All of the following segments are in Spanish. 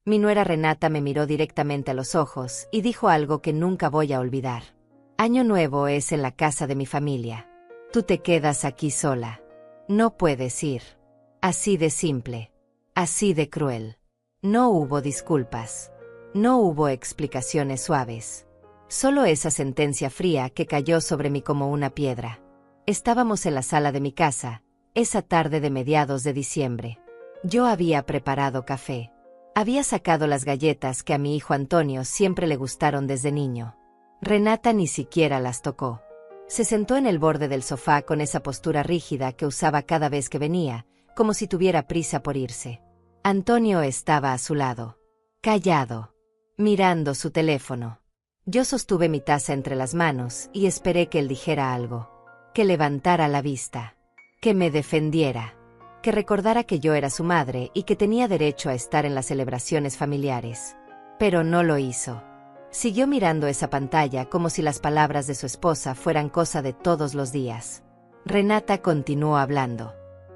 Mi nuera Renata me miró directamente a los ojos y dijo algo que nunca voy a olvidar. Año Nuevo es en la casa de mi familia. Tú te quedas aquí sola. No puedes ir. Así de simple. Así de cruel. No hubo disculpas. No hubo explicaciones suaves. Solo esa sentencia fría que cayó sobre mí como una piedra. Estábamos en la sala de mi casa, esa tarde de mediados de diciembre. Yo había preparado café. Había sacado las galletas que a mi hijo Antonio siempre le gustaron desde niño. Renata ni siquiera las tocó. Se sentó en el borde del sofá con esa postura rígida que usaba cada vez que venía, como si tuviera prisa por irse. Antonio estaba a su lado, callado, mirando su teléfono. Yo sostuve mi taza entre las manos y esperé que él dijera algo, que levantara la vista, que me defendiera, que recordara que yo era su madre y que tenía derecho a estar en las celebraciones familiares. Pero no lo hizo. Siguió mirando esa pantalla como si las palabras de su esposa fueran cosa de todos los días. Renata continuó hablando.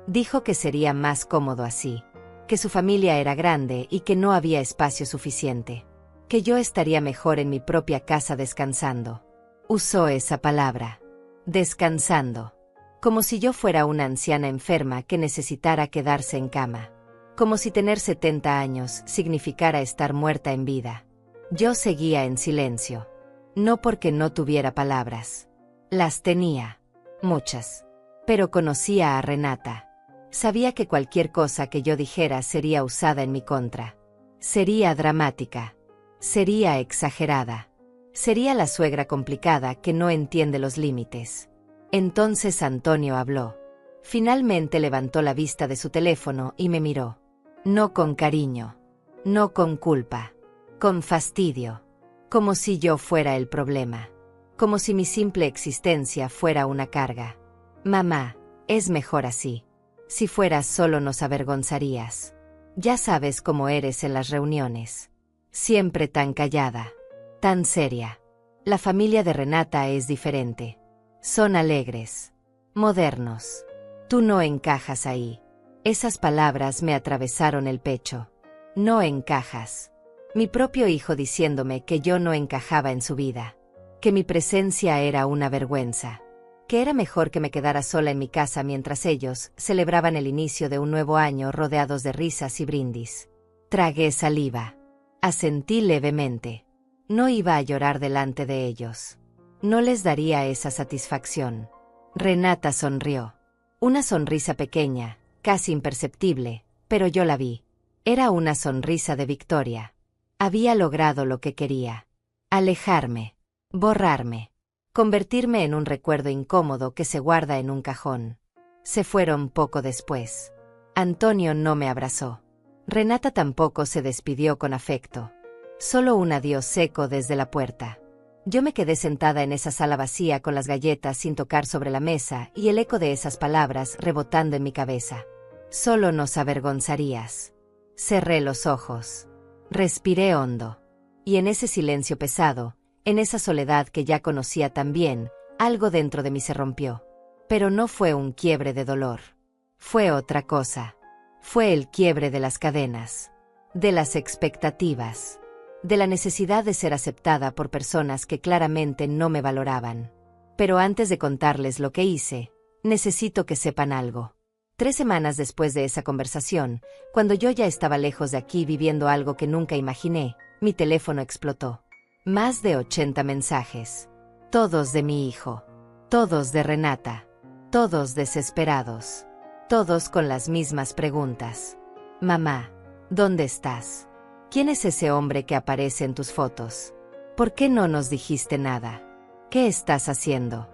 Dijo que sería más cómodo así, que su familia era grande y que no había espacio suficiente, que yo estaría mejor en mi propia casa descansando. Usó esa palabra, descansando, como si yo fuera una anciana enferma que necesitara quedarse en cama, como si tener 70 años significara estar muerta en vida. Yo seguía en silencio, no porque no tuviera palabras. Las tenía, muchas, pero conocía a Renata. Sabía que cualquier cosa que yo dijera sería usada en mi contra. Sería dramática. Sería exagerada. Sería la suegra complicada que no entiende los límites. Entonces Antonio habló. Finalmente levantó la vista de su teléfono y me miró. No con cariño. No con culpa. Con fastidio. Como si yo fuera el problema. Como si mi simple existencia fuera una carga. Mamá, es mejor así. Si fueras solo nos avergonzarías. Ya sabes cómo eres en las reuniones. Siempre tan callada. Tan seria. La familia de Renata es diferente. Son alegres. Modernos. Tú no encajas ahí. Esas palabras me atravesaron el pecho. No encajas. Mi propio hijo diciéndome que yo no encajaba en su vida. Que mi presencia era una vergüenza. Que era mejor que me quedara sola en mi casa mientras ellos celebraban el inicio de un nuevo año rodeados de risas y brindis. Tragué saliva. Asentí levemente. No iba a llorar delante de ellos. No les daría esa satisfacción. Renata sonrió. Una sonrisa pequeña, casi imperceptible, pero yo la vi. Era una sonrisa de victoria. Había logrado lo que quería. Alejarme. Borrarme. Convertirme en un recuerdo incómodo que se guarda en un cajón. Se fueron poco después. Antonio no me abrazó. Renata tampoco se despidió con afecto. Solo un adiós seco desde la puerta. Yo me quedé sentada en esa sala vacía con las galletas sin tocar sobre la mesa y el eco de esas palabras rebotando en mi cabeza. Solo nos avergonzarías. Cerré los ojos. Respiré hondo. Y en ese silencio pesado, en esa soledad que ya conocía tan bien, algo dentro de mí se rompió. Pero no fue un quiebre de dolor. Fue otra cosa. Fue el quiebre de las cadenas. De las expectativas. De la necesidad de ser aceptada por personas que claramente no me valoraban. Pero antes de contarles lo que hice, necesito que sepan algo. 3 semanas después de esa conversación, cuando yo ya estaba lejos de aquí viviendo algo que nunca imaginé, mi teléfono explotó. Más de 80 mensajes. Todos de mi hijo. Todos de Renata. Todos desesperados. Todos con las mismas preguntas. Mamá, ¿dónde estás? ¿Quién es ese hombre que aparece en tus fotos? ¿Por qué no nos dijiste nada? ¿Qué estás haciendo?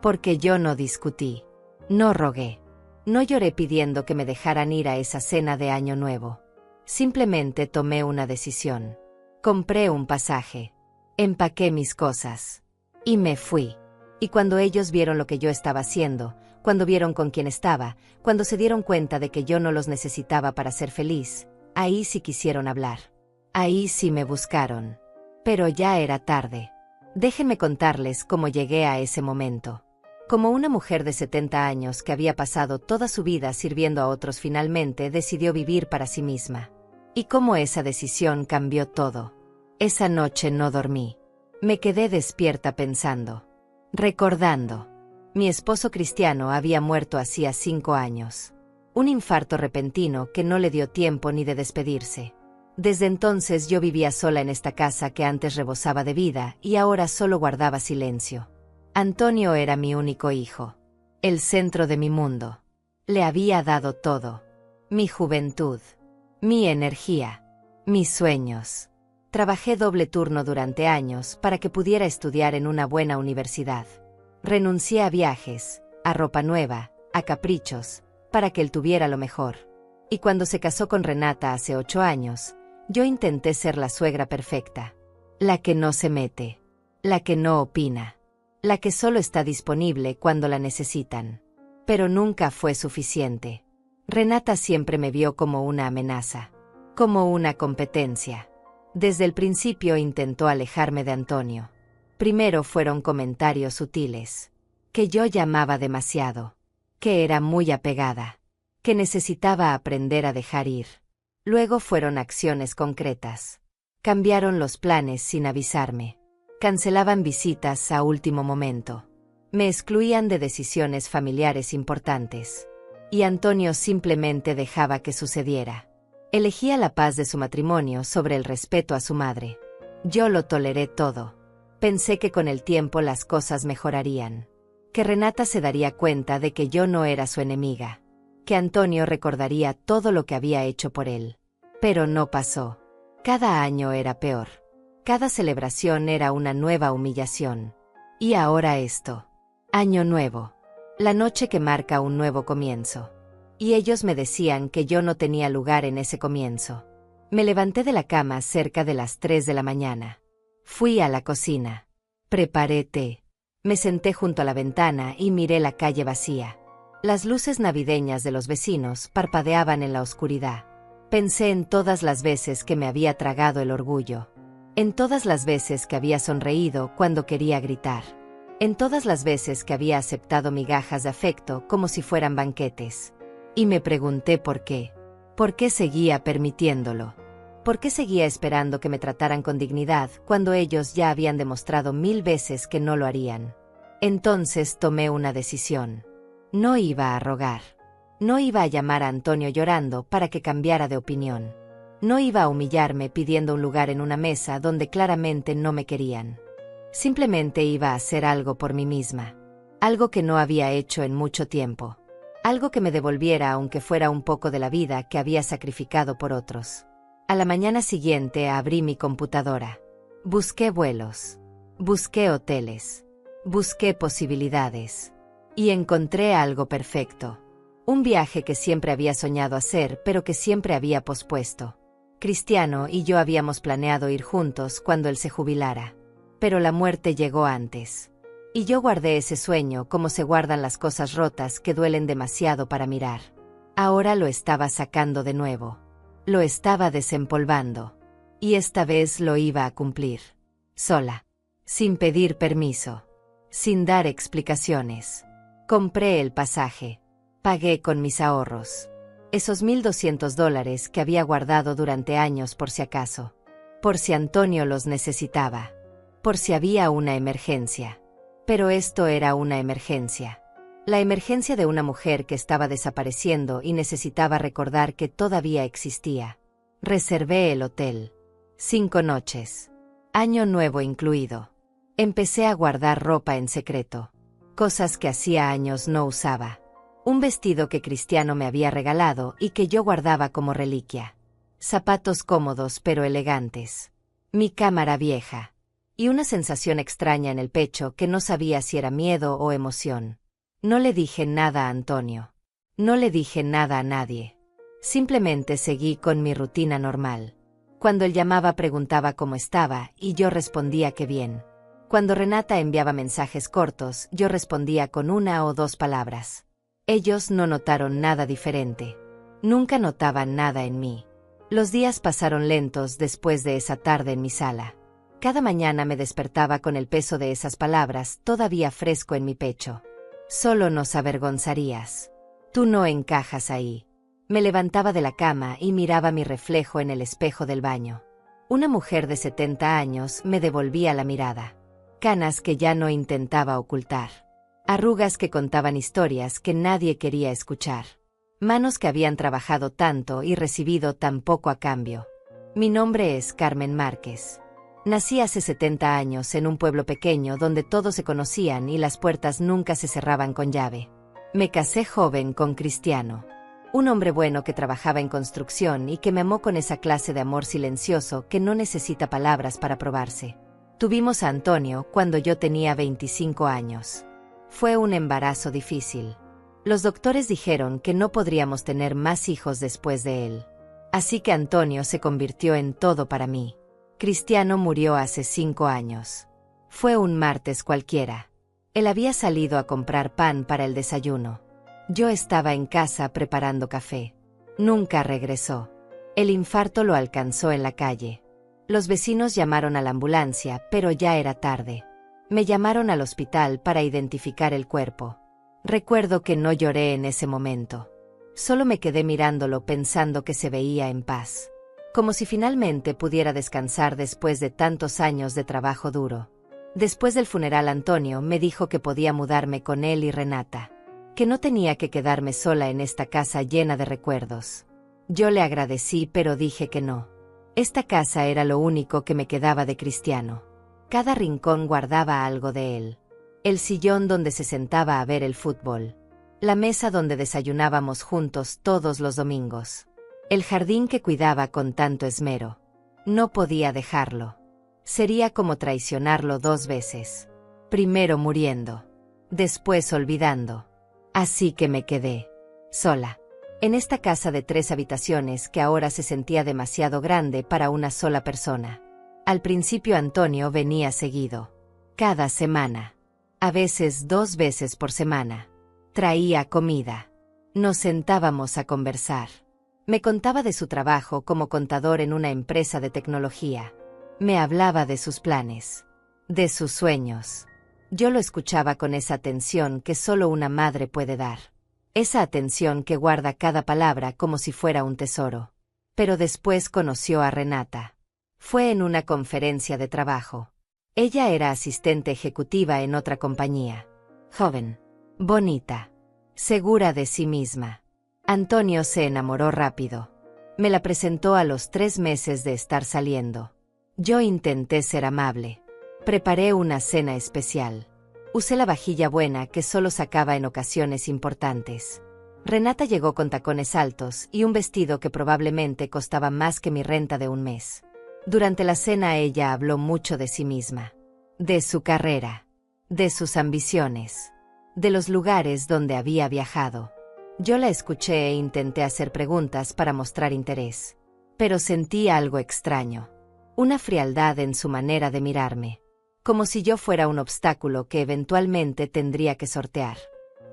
Porque yo no discutí. No rogué. No lloré pidiendo que me dejaran ir a esa cena de Año Nuevo. Simplemente tomé una decisión. Compré un pasaje. Empaqué mis cosas. Y me fui. Y cuando ellos vieron lo que yo estaba haciendo, cuando vieron con quién estaba, cuando se dieron cuenta de que yo no los necesitaba para ser feliz, ahí sí quisieron hablar. Ahí sí me buscaron. Pero ya era tarde. Déjenme contarles cómo llegué a ese momento. Como una mujer de 70 años que había pasado toda su vida sirviendo a otros finalmente decidió vivir para sí misma. Y cómo esa decisión cambió todo. Esa noche no dormí. Me quedé despierta pensando. Recordando. Mi esposo Cristiano había muerto hacía 5 años. Un infarto repentino que no le dio tiempo ni de despedirse. Desde entonces yo vivía sola en esta casa que antes rebosaba de vida y ahora solo guardaba silencio. Antonio era mi único hijo. El centro de mi mundo. Le había dado todo. Mi juventud. Mi energía. Mis sueños. Trabajé doble turno durante años para que pudiera estudiar en una buena universidad. Renuncié a viajes, a ropa nueva, a caprichos, para que él tuviera lo mejor. Y cuando se casó con Renata hace 8 años, yo intenté ser la suegra perfecta. La que no se mete. La que no opina. La que solo está disponible cuando la necesitan. Pero nunca fue suficiente. Renata siempre me vio como una amenaza. Como una competencia. Desde el principio intentó alejarme de Antonio. Primero fueron comentarios sutiles. Que yo llamaba demasiado. Que era muy apegada. Que necesitaba aprender a dejar ir. Luego fueron acciones concretas. Cambiaron los planes sin avisarme. Cancelaban visitas a último momento. Me excluían de decisiones familiares importantes. Y Antonio simplemente dejaba que sucediera. Elegía la paz de su matrimonio sobre el respeto a su madre. Yo lo toleré todo. Pensé que con el tiempo las cosas mejorarían. Que Renata se daría cuenta de que yo no era su enemiga. Que Antonio recordaría todo lo que había hecho por él. Pero no pasó. Cada año era peor. Cada celebración era una nueva humillación. Y ahora esto. Año nuevo. La noche que marca un nuevo comienzo. Y ellos me decían que yo no tenía lugar en ese comienzo. Me levanté de la cama cerca de las 3 de la mañana. Fui a la cocina. Preparé té. Me senté junto a la ventana y miré la calle vacía. Las luces navideñas de los vecinos parpadeaban en la oscuridad. Pensé en todas las veces que me había tragado el orgullo. En todas las veces que había sonreído cuando quería gritar. En todas las veces que había aceptado migajas de afecto como si fueran banquetes. Y me pregunté por qué. ¿Por qué seguía permitiéndolo? ¿Por qué seguía esperando que me trataran con dignidad cuando ellos ya habían demostrado 1000 veces que no lo harían? Entonces tomé una decisión. No iba a rogar. No iba a llamar a Antonio llorando para que cambiara de opinión. No iba a humillarme pidiendo un lugar en una mesa donde claramente no me querían. Simplemente iba a hacer algo por mí misma. Algo que no había hecho en mucho tiempo. Algo que me devolviera aunque fuera un poco de la vida que había sacrificado por otros. A la mañana siguiente abrí mi computadora. Busqué vuelos. Busqué hoteles. Busqué posibilidades. Y encontré algo perfecto. Un viaje que siempre había soñado hacer pero que siempre había pospuesto. Cristiano y yo habíamos planeado ir juntos cuando él se jubilara. Pero la muerte llegó antes. Y yo guardé ese sueño como se guardan las cosas rotas que duelen demasiado para mirar. Ahora lo estaba sacando de nuevo. Lo estaba desempolvando. Y esta vez lo iba a cumplir. Sola. Sin pedir permiso. Sin dar explicaciones. Compré el pasaje. Pagué con mis ahorros. Esos $1,200 que había guardado durante años por si acaso. Por si Antonio los necesitaba. Por si había una emergencia. Pero esto era una emergencia. La emergencia de una mujer que estaba desapareciendo y necesitaba recordar que todavía existía. Reservé el hotel. 5 noches. Año nuevo incluido. Empecé a guardar ropa en secreto. Cosas que hacía años no usaba. Un vestido que Cristiano me había regalado y que yo guardaba como reliquia. Zapatos cómodos pero elegantes. Mi cámara vieja. Y una sensación extraña en el pecho que no sabía si era miedo o emoción. No le dije nada a Antonio. No le dije nada a nadie. Simplemente seguí con mi rutina normal. Cuando él llamaba preguntaba cómo estaba y yo respondía que bien. Cuando Renata enviaba mensajes cortos, yo respondía con 1 o 2 palabras. Ellos no notaron nada diferente. Nunca notaban nada en mí. Los días pasaron lentos después de esa tarde en mi sala. Cada mañana me despertaba con el peso de esas palabras todavía fresco en mi pecho. Solo nos avergonzarías. Tú no encajas ahí. Me levantaba de la cama y miraba mi reflejo en el espejo del baño. Una mujer de 70 años me devolvía la mirada. Canas que ya no intentaba ocultar. Arrugas que contaban historias que nadie quería escuchar. Manos que habían trabajado tanto y recibido tan poco a cambio. Mi nombre es Carmen Márquez. Nací hace 70 años en un pueblo pequeño donde todos se conocían y las puertas nunca se cerraban con llave. Me casé joven con Cristiano. Un hombre bueno que trabajaba en construcción y que me amó con esa clase de amor silencioso que no necesita palabras para probarse. Tuvimos a Antonio cuando yo tenía 25 años. Fue un embarazo difícil. Los doctores dijeron que no podríamos tener más hijos después de él. Así que Antonio se convirtió en todo para mí. Cristiano murió hace 5 años. Fue un martes cualquiera. Él había salido a comprar pan para el desayuno. Yo estaba en casa preparando café. Nunca regresó. El infarto lo alcanzó en la calle. Los vecinos llamaron a la ambulancia, pero ya era tarde. Me llamaron al hospital para identificar el cuerpo. Recuerdo que no lloré en ese momento. Solo me quedé mirándolo pensando que se veía en paz. Como si finalmente pudiera descansar después de tantos años de trabajo duro. Después del funeral, Antonio me dijo que podía mudarme con él y Renata. Que no tenía que quedarme sola en esta casa llena de recuerdos. Yo le agradecí, pero dije que no. Esta casa era lo único que me quedaba de Cristiano. Cada rincón guardaba algo de él. El sillón donde se sentaba a ver el fútbol. La mesa donde desayunábamos juntos todos los domingos. El jardín que cuidaba con tanto esmero. No podía dejarlo. Sería como traicionarlo 2 veces. Primero muriendo. Después olvidando. Así que me quedé sola. En esta casa de 3 habitaciones que ahora se sentía demasiado grande para una sola persona. Al principio Antonio venía seguido. Cada semana. A veces 2 veces por semana. Traía comida. Nos sentábamos a conversar. Me contaba de su trabajo como contador en una empresa de tecnología. Me hablaba de sus planes. De sus sueños. Yo lo escuchaba con esa atención que solo una madre puede dar. Esa atención que guarda cada palabra como si fuera un tesoro. Pero después conoció a Renata. Fue en una conferencia de trabajo. Ella era asistente ejecutiva en otra compañía. Joven. Bonita. Segura de sí misma. Antonio se enamoró rápido. Me la presentó a los 3 meses de estar saliendo. Yo intenté ser amable. Preparé una cena especial. Usé la vajilla buena que solo sacaba en ocasiones importantes. Renata llegó con tacones altos y un vestido que probablemente costaba más que mi renta de un mes. Durante la cena ella habló mucho de sí misma. De su carrera. De sus ambiciones. De los lugares donde había viajado. Yo la escuché e intenté hacer preguntas para mostrar interés. Pero sentí algo extraño. Una frialdad en su manera de mirarme. Como si yo fuera un obstáculo que eventualmente tendría que sortear.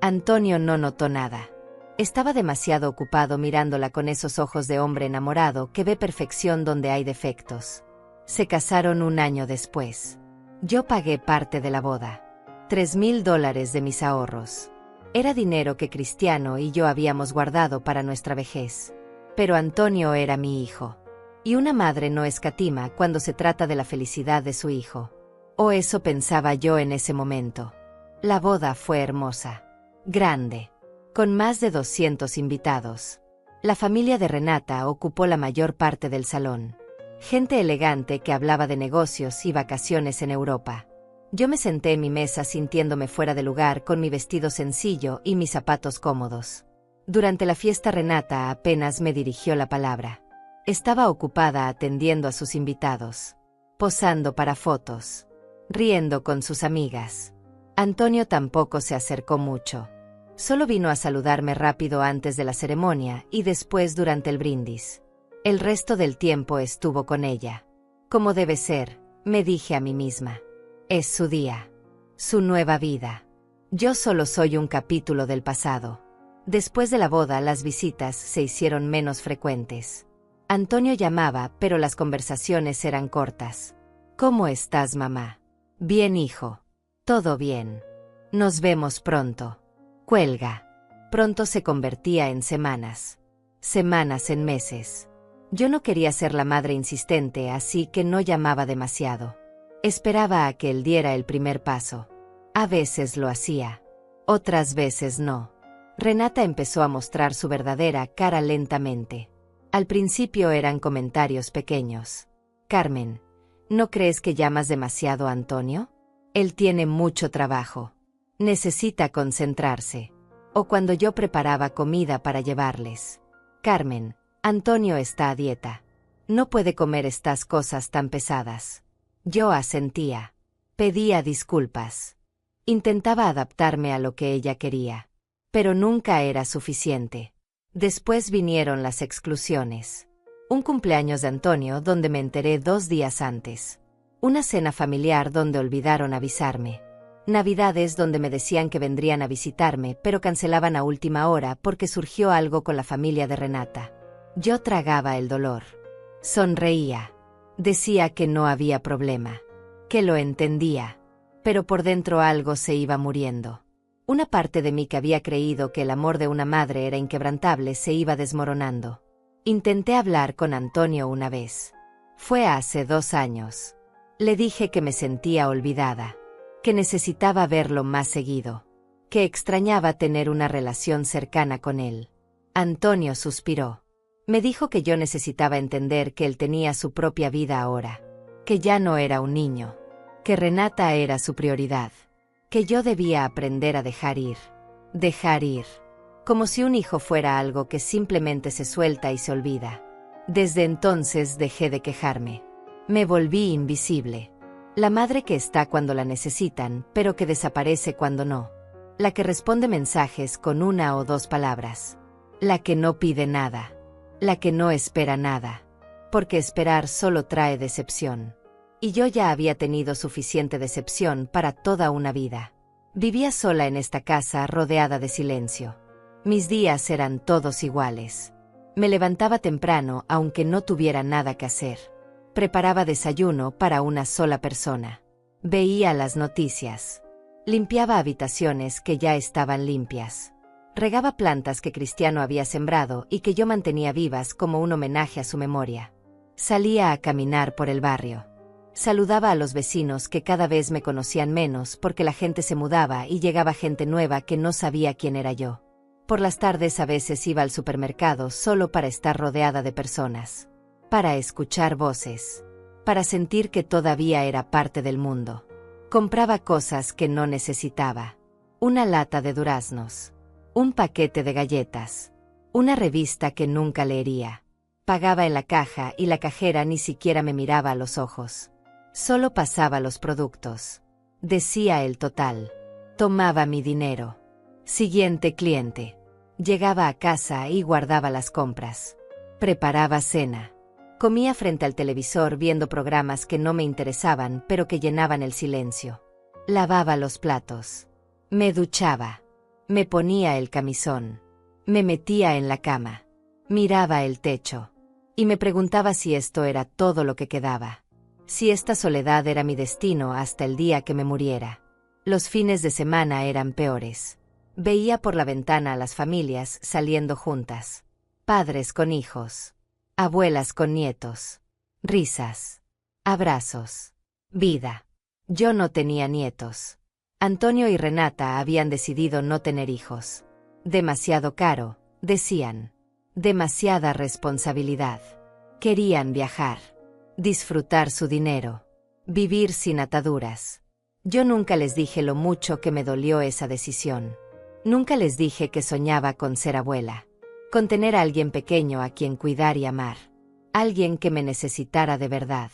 Antonio no notó nada. Estaba demasiado ocupado mirándola con esos ojos de hombre enamorado que ve perfección donde hay defectos. Se casaron 1 año después. Yo pagué parte de la boda. $3,000 de mis ahorros. Era dinero que Cristiano y yo habíamos guardado para nuestra vejez. Pero Antonio era mi hijo. Y una madre no escatima cuando se trata de la felicidad de su hijo. O eso pensaba yo en ese momento. La boda fue hermosa. Grande. Con más de 200 invitados. La familia de Renata ocupó la mayor parte del salón. Gente elegante que hablaba de negocios y vacaciones en Europa. Yo me senté en mi mesa sintiéndome fuera de lugar con mi vestido sencillo y mis zapatos cómodos. Durante la fiesta Renata apenas me dirigió la palabra. Estaba ocupada atendiendo a sus invitados. Posando para fotos. Riendo con sus amigas. Antonio tampoco se acercó mucho. Solo vino a saludarme rápido antes de la ceremonia y después durante el brindis. El resto del tiempo estuvo con ella. Como debe ser, me dije a mí misma. Es su día. Su nueva vida. Yo solo soy un capítulo del pasado. Después de la boda las visitas se hicieron menos frecuentes. Antonio llamaba, pero las conversaciones eran cortas. ¿Cómo estás, mamá? Bien, hijo. Todo bien. Nos vemos pronto. Cuelga. Pronto se convertía en semanas. semanas en meses. Yo no quería ser la madre insistente, así que no llamaba demasiado. Esperaba a que él diera el primer paso. A veces lo hacía, otras veces no. Renata empezó a mostrar su verdadera cara lentamente. Al principio eran comentarios pequeños. Carmen, ¿no crees que llamas demasiado a Antonio? Él tiene mucho trabajo. Necesita concentrarse. O cuando yo preparaba comida para llevarles. Carmen, Antonio está a dieta. No puede comer estas cosas tan pesadas. Yo asentía. Pedía disculpas. Intentaba adaptarme a lo que ella quería. Pero nunca era suficiente. Después vinieron las exclusiones. Un cumpleaños de Antonio donde me enteré 2 días antes. Una cena familiar donde olvidaron avisarme. Navidades donde me decían que vendrían a visitarme, pero cancelaban a última hora porque surgió algo con la familia de Renata. Yo tragaba el dolor. Sonreía. Decía que no había problema. Que lo entendía. Pero por dentro algo se iba muriendo. Una parte de mí que había creído que el amor de una madre era inquebrantable se iba desmoronando. Intenté hablar con Antonio una vez. Fue hace 2 años. Le dije que me sentía olvidada. Que necesitaba verlo más seguido. Que extrañaba tener una relación cercana con él. Antonio suspiró. Me dijo que yo necesitaba entender que él tenía su propia vida ahora. Que ya no era un niño. Que Renata era su prioridad. Que yo debía aprender a dejar ir. Dejar ir. Como si un hijo fuera algo que simplemente se suelta y se olvida. Desde entonces dejé de quejarme. Me volví invisible. La madre que está cuando la necesitan, pero que desaparece cuando no. La que responde mensajes con 1 o 2 palabras. La que no pide nada. La que no espera nada. Porque esperar solo trae decepción. Y yo ya había tenido suficiente decepción para toda una vida. Vivía sola en esta casa rodeada de silencio. Mis días eran todos iguales. Me levantaba temprano aunque no tuviera nada que hacer. Preparaba desayuno para una sola persona. Veía las noticias. Limpiaba habitaciones que ya estaban limpias. Regaba plantas que Cristiano había sembrado y que yo mantenía vivas como un homenaje a su memoria. Salía a caminar por el barrio. Saludaba a los vecinos que cada vez me conocían menos porque la gente se mudaba y llegaba gente nueva que no sabía quién era yo. Por las tardes a veces iba al supermercado solo para estar rodeada de personas. Para escuchar voces. Para sentir que todavía era parte del mundo. Compraba cosas que no necesitaba. Una lata de duraznos. Un paquete de galletas. Una revista que nunca leería. Pagaba en la caja y la cajera ni siquiera me miraba a los ojos. Solo pasaba los productos. Decía el total. Tomaba mi dinero. Siguiente cliente. Llegaba a casa y guardaba las compras. Preparaba cena. Comía frente al televisor viendo programas que no me interesaban pero que llenaban el silencio. Lavaba los platos. Me duchaba. Me ponía el camisón. Me metía en la cama. Miraba el techo. Y me preguntaba si esto era todo lo que quedaba. Si esta soledad era mi destino hasta el día que me muriera. Los fines de semana eran peores. Veía por la ventana a las familias saliendo juntas. Padres con hijos. Abuelas con nietos. Risas. Abrazos. Vida. Yo no tenía nietos. Antonio y Renata habían decidido no tener hijos. Demasiado caro, decían. Demasiada responsabilidad. Querían viajar. Disfrutar su dinero. Vivir sin ataduras. Yo nunca les dije lo mucho que me dolió esa decisión. Nunca les dije que soñaba con ser abuela. Con tener a alguien pequeño a quien cuidar y amar. Alguien que me necesitara de verdad.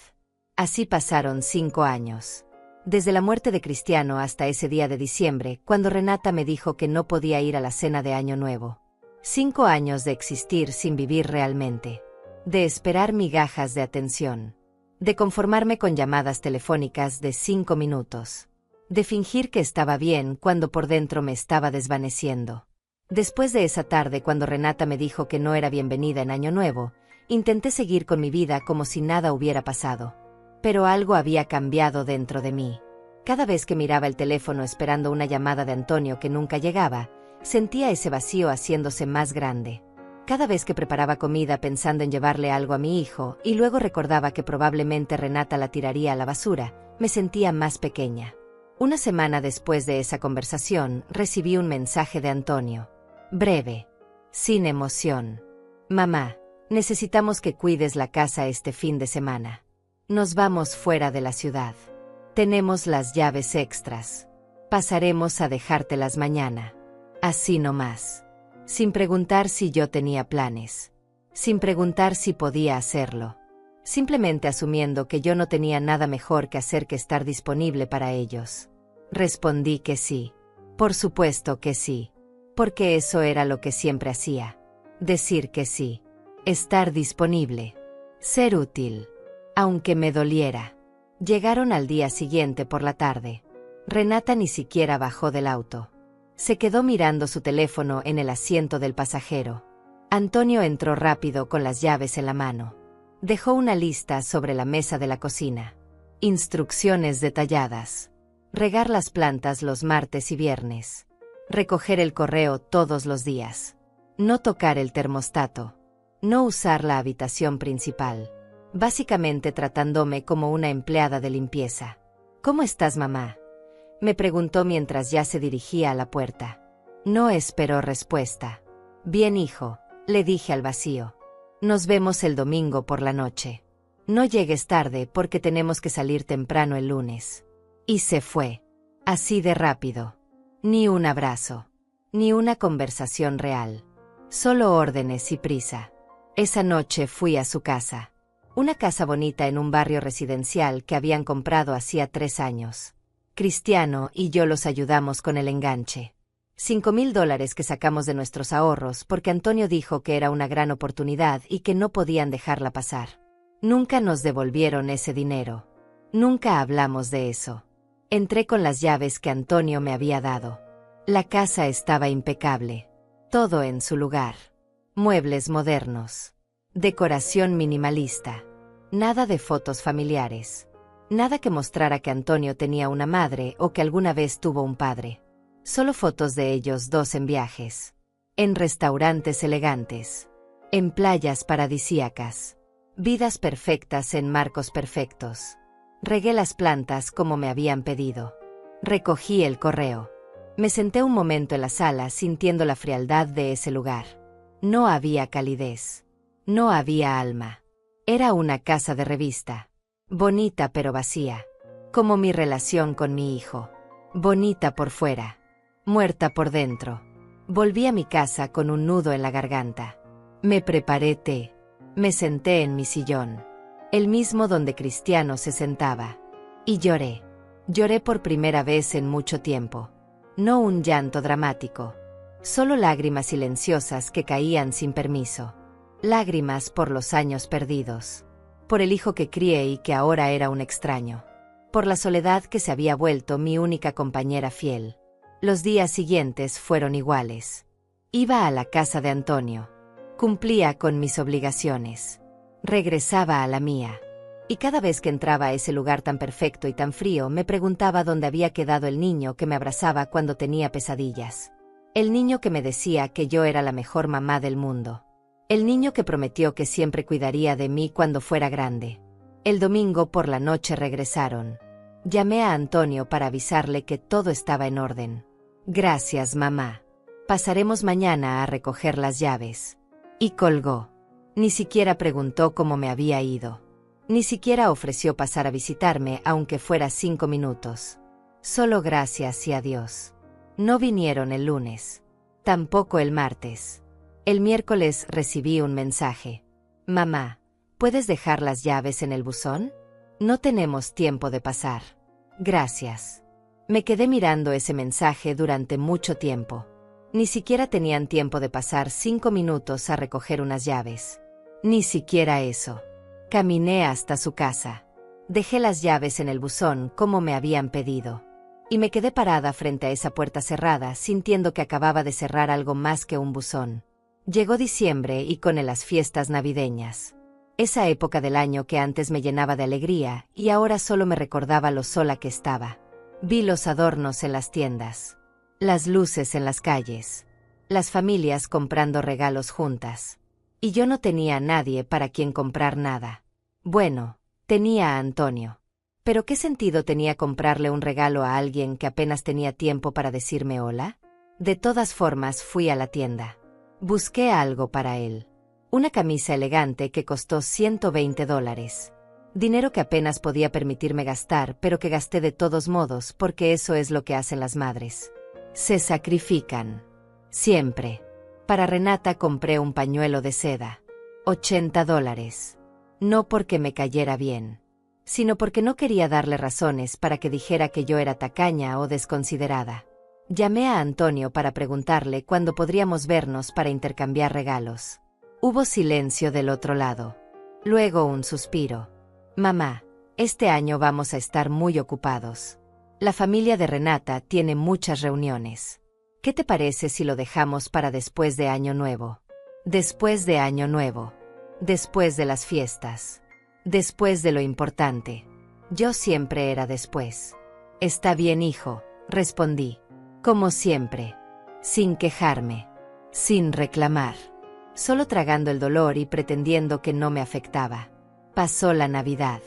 Así pasaron 5 años. Desde la muerte de Cristiano hasta ese día de diciembre, cuando Renata me dijo que no podía ir a la cena de Año Nuevo. 5 años de existir sin vivir realmente. De esperar migajas de atención. De conformarme con llamadas telefónicas de 5 minutos. De fingir que estaba bien cuando por dentro me estaba desvaneciendo. Después de esa tarde cuando Renata me dijo que no era bienvenida en Año Nuevo, intenté seguir con mi vida como si nada hubiera pasado. Pero algo había cambiado dentro de mí. Cada vez que miraba el teléfono esperando una llamada de Antonio que nunca llegaba, sentía ese vacío haciéndose más grande. Cada vez que preparaba comida pensando en llevarle algo a mi hijo, y luego recordaba que probablemente Renata la tiraría a la basura, me sentía más pequeña. Una semana después de esa conversación, recibí un mensaje de Antonio. Breve. Sin emoción. Mamá, necesitamos que cuides la casa este fin de semana. Nos vamos fuera de la ciudad. Tenemos las llaves extras. Pasaremos a dejártelas mañana. Así nomás. Sin preguntar si yo tenía planes. Sin preguntar si podía hacerlo. Simplemente asumiendo que yo no tenía nada mejor que hacer que estar disponible para ellos. Respondí que sí. Por supuesto que sí. Porque eso era lo que siempre hacía. Decir que sí. Estar disponible. Ser útil. Aunque me doliera. Llegaron al día siguiente por la tarde. Renata ni siquiera bajó del auto. Se quedó mirando su teléfono en el asiento del pasajero. Antonio entró rápido con las llaves en la mano. Dejó una lista sobre la mesa de la cocina. Instrucciones detalladas. Regar las plantas los martes y viernes. Recoger el correo todos los días. No tocar el termostato. No usar la habitación principal. Básicamente tratándome como una empleada de limpieza. ¿Cómo estás, mamá?, me preguntó mientras ya se dirigía a la puerta. No esperó respuesta. Bien, hijo, le dije al vacío. Nos vemos el domingo por la noche. No llegues tarde porque tenemos que salir temprano el lunes. Y se fue. Así de rápido. Ni un abrazo. Ni una conversación real. Solo órdenes y prisa. Esa noche fui a su casa. Una casa bonita en un barrio residencial que habían comprado hacía 3 años. Cristiano y yo los ayudamos con el enganche. $5,000 que sacamos de nuestros ahorros porque Antonio dijo que era una gran oportunidad y que no podían dejarla pasar. Nunca nos devolvieron ese dinero. Nunca hablamos de eso. Entré con las llaves que Antonio me había dado. La casa estaba impecable. Todo en su lugar. Muebles modernos. Decoración minimalista. Nada de fotos familiares. Nada que mostrara que Antonio tenía una madre o que alguna vez tuvo un padre. Solo fotos de ellos dos en viajes. En restaurantes elegantes. En playas paradisíacas. Vidas perfectas en marcos perfectos. Regué las plantas como me habían pedido. Recogí el correo. Me senté un momento en la sala sintiendo la frialdad de ese lugar. No había calidez. No había alma. Era una casa de revista. Bonita pero vacía. Como mi relación con mi hijo. Bonita por fuera. Muerta por dentro. Volví a mi casa con un nudo en la garganta. Me preparé té. Me senté en mi sillón. El mismo donde Cristiano se sentaba. Y lloré. Lloré por primera vez en mucho tiempo. No un llanto dramático. Solo lágrimas silenciosas que caían sin permiso. Lágrimas por los años perdidos. Por el hijo que crié y que ahora era un extraño. Por la soledad que se había vuelto mi única compañera fiel. Los días siguientes fueron iguales. Iba a la casa de Antonio. Cumplía con mis obligaciones. Regresaba a la mía. Y cada vez que entraba a ese lugar tan perfecto y tan frío, me preguntaba dónde había quedado el niño que me abrazaba cuando tenía pesadillas. El niño que me decía que yo era la mejor mamá del mundo. El niño que prometió que siempre cuidaría de mí cuando fuera grande. El domingo por la noche regresaron. Llamé a Antonio para avisarle que todo estaba en orden. Gracias, mamá. Pasaremos mañana a recoger las llaves. Y colgó. Ni siquiera preguntó cómo me había ido. Ni siquiera ofreció pasar a visitarme aunque fuera 5 minutos. Solo gracias y adiós. No vinieron el lunes. Tampoco el martes. El miércoles recibí un mensaje. Mamá, ¿puedes dejar las llaves en el buzón? No tenemos tiempo de pasar. Gracias. Me quedé mirando ese mensaje durante mucho tiempo. Ni siquiera tenían tiempo de pasar 5 minutos a recoger unas llaves. Ni siquiera eso. Caminé hasta su casa. Dejé las llaves en el buzón como me habían pedido. Y me quedé parada frente a esa puerta cerrada, sintiendo que acababa de cerrar algo más que un buzón. Llegó diciembre y con él las fiestas navideñas. Esa época del año que antes me llenaba de alegría y ahora solo me recordaba lo sola que estaba. Vi los adornos en las tiendas. Las luces en las calles. Las familias comprando regalos juntas. Y yo no tenía a nadie para quien comprar nada. Bueno, tenía a Antonio. Pero ¿qué sentido tenía comprarle un regalo a alguien que apenas tenía tiempo para decirme hola? De todas formas fui a la tienda. Busqué algo para él. Una camisa elegante que costó $120. Dinero que apenas podía permitirme gastar, pero que gasté de todos modos porque eso es lo que hacen las madres. Se sacrifican. Siempre. Para Renata compré un pañuelo de seda. $80. No porque me cayera bien, sino porque no quería darle razones para que dijera que yo era tacaña o desconsiderada. Llamé a Antonio para preguntarle cuándo podríamos vernos para intercambiar regalos. Hubo silencio del otro lado. Luego un suspiro. Mamá, este año vamos a estar muy ocupados. La familia de Renata tiene muchas reuniones. ¿Qué te parece si lo dejamos para después de Año Nuevo? Después de Año Nuevo. Después de las fiestas. Después de lo importante. Yo siempre era después. Está bien, hijo, respondí. Como siempre. Sin quejarme. Sin reclamar. Solo tragando el dolor y pretendiendo que no me afectaba. Pasó la Navidad.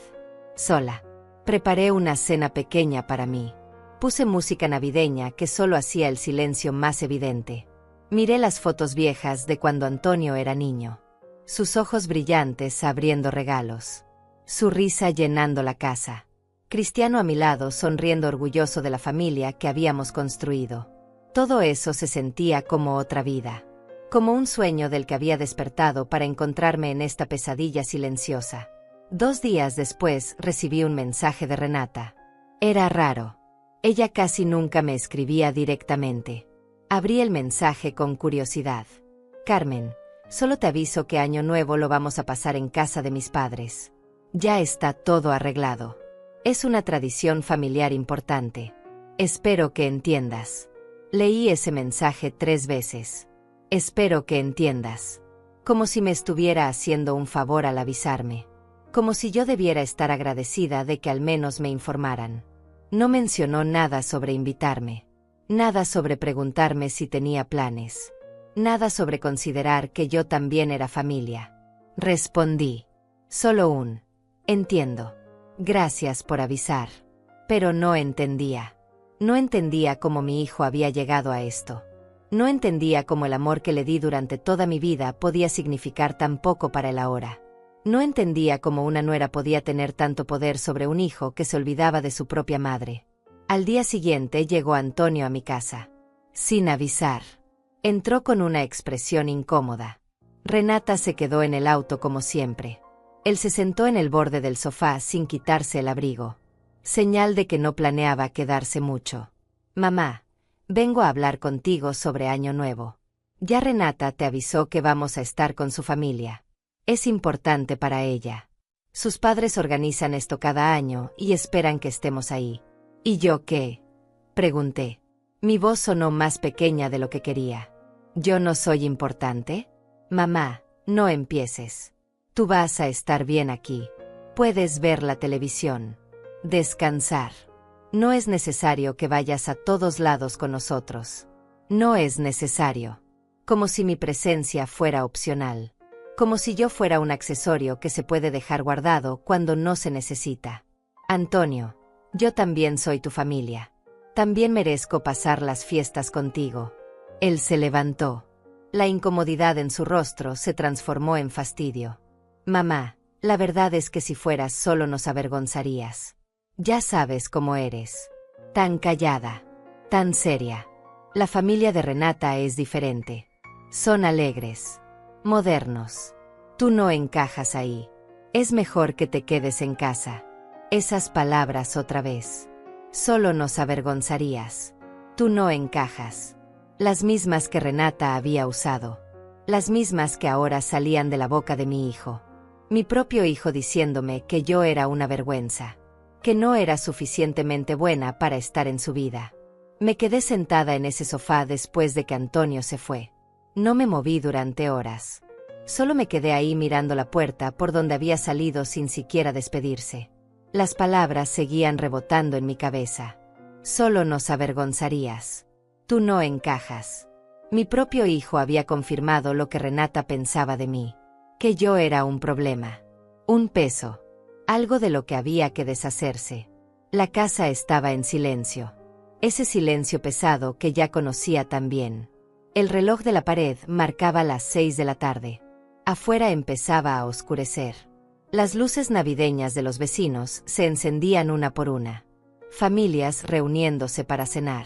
Sola. Preparé una cena pequeña para mí. Puse música navideña que solo hacía el silencio más evidente. Miré las fotos viejas de cuando Antonio era niño. Sus ojos brillantes abriendo regalos. Su risa llenando la casa. Cristiano a mi lado sonriendo orgulloso de la familia que habíamos construido. Todo eso se sentía como otra vida. Como un sueño del que había despertado para encontrarme en esta pesadilla silenciosa. 2 días después recibí un mensaje de Renata. Era raro. Ella casi nunca me escribía directamente. Abrí el mensaje con curiosidad. Carmen, solo te aviso que Año Nuevo lo vamos a pasar en casa de mis padres. Ya está todo arreglado. Es una tradición familiar importante. Espero que entiendas. Leí ese mensaje 3 veces. Espero que entiendas. Como si me estuviera haciendo un favor al avisarme. Como si yo debiera estar agradecida de que al menos me informaran. No mencionó nada sobre invitarme. Nada sobre preguntarme si tenía planes. Nada sobre considerar que yo también era familia. Respondí. Solo un. Entiendo. Gracias por avisar. Pero no entendía. No entendía cómo mi hijo había llegado a esto. No entendía cómo el amor que le di durante toda mi vida podía significar tan poco para él ahora. No entendía cómo una nuera podía tener tanto poder sobre un hijo que se olvidaba de su propia madre. Al día siguiente llegó Antonio a mi casa. Sin avisar. Entró con una expresión incómoda. Renata se quedó en el auto como siempre. Él se sentó en el borde del sofá sin quitarse el abrigo. Señal de que no planeaba quedarse mucho. Mamá, vengo a hablar contigo sobre Año Nuevo. Ya Renata te avisó que vamos a estar con su familia. Es importante para ella. Sus padres organizan esto cada año y esperan que estemos ahí. ¿Y yo qué? Pregunté. Mi voz sonó más pequeña de lo que quería. ¿Yo no soy importante? Mamá, no empieces. Tú vas a estar bien aquí. Puedes ver la televisión. Descansar. No es necesario que vayas a todos lados con nosotros. No es necesario. Como si mi presencia fuera opcional. Como si yo fuera un accesorio que se puede dejar guardado cuando no se necesita. Antonio, yo también soy tu familia. También merezco pasar las fiestas contigo. Él se levantó. La incomodidad en su rostro se transformó en fastidio. Mamá, la verdad es que si fueras solo nos avergonzarías. Ya sabes cómo eres. Tan callada. Tan seria. La familia de Renata es diferente. Son alegres. Modernos. Tú no encajas ahí. Es mejor que te quedes en casa. Esas palabras otra vez. Solo nos avergonzarías. Tú no encajas. Las mismas que Renata había usado. Las mismas que ahora salían de la boca de mi hijo. Mi propio hijo diciéndome que yo era una vergüenza. Que no era suficientemente buena para estar en su vida. Me quedé sentada en ese sofá después de que Antonio se fue. No me moví durante horas. Solo me quedé ahí mirando la puerta por donde había salido sin siquiera despedirse. Las palabras seguían rebotando en mi cabeza. Solo nos avergonzarías. Tú no encajas. Mi propio hijo había confirmado lo que Renata pensaba de mí, que yo era un problema, un peso, algo de lo que había que deshacerse. La casa estaba en silencio, ese silencio pesado que ya conocía tan bien. El reloj de la pared marcaba las 6 de la tarde. Afuera empezaba a oscurecer. Las luces navideñas de los vecinos se encendían una por una. Familias reuniéndose para cenar.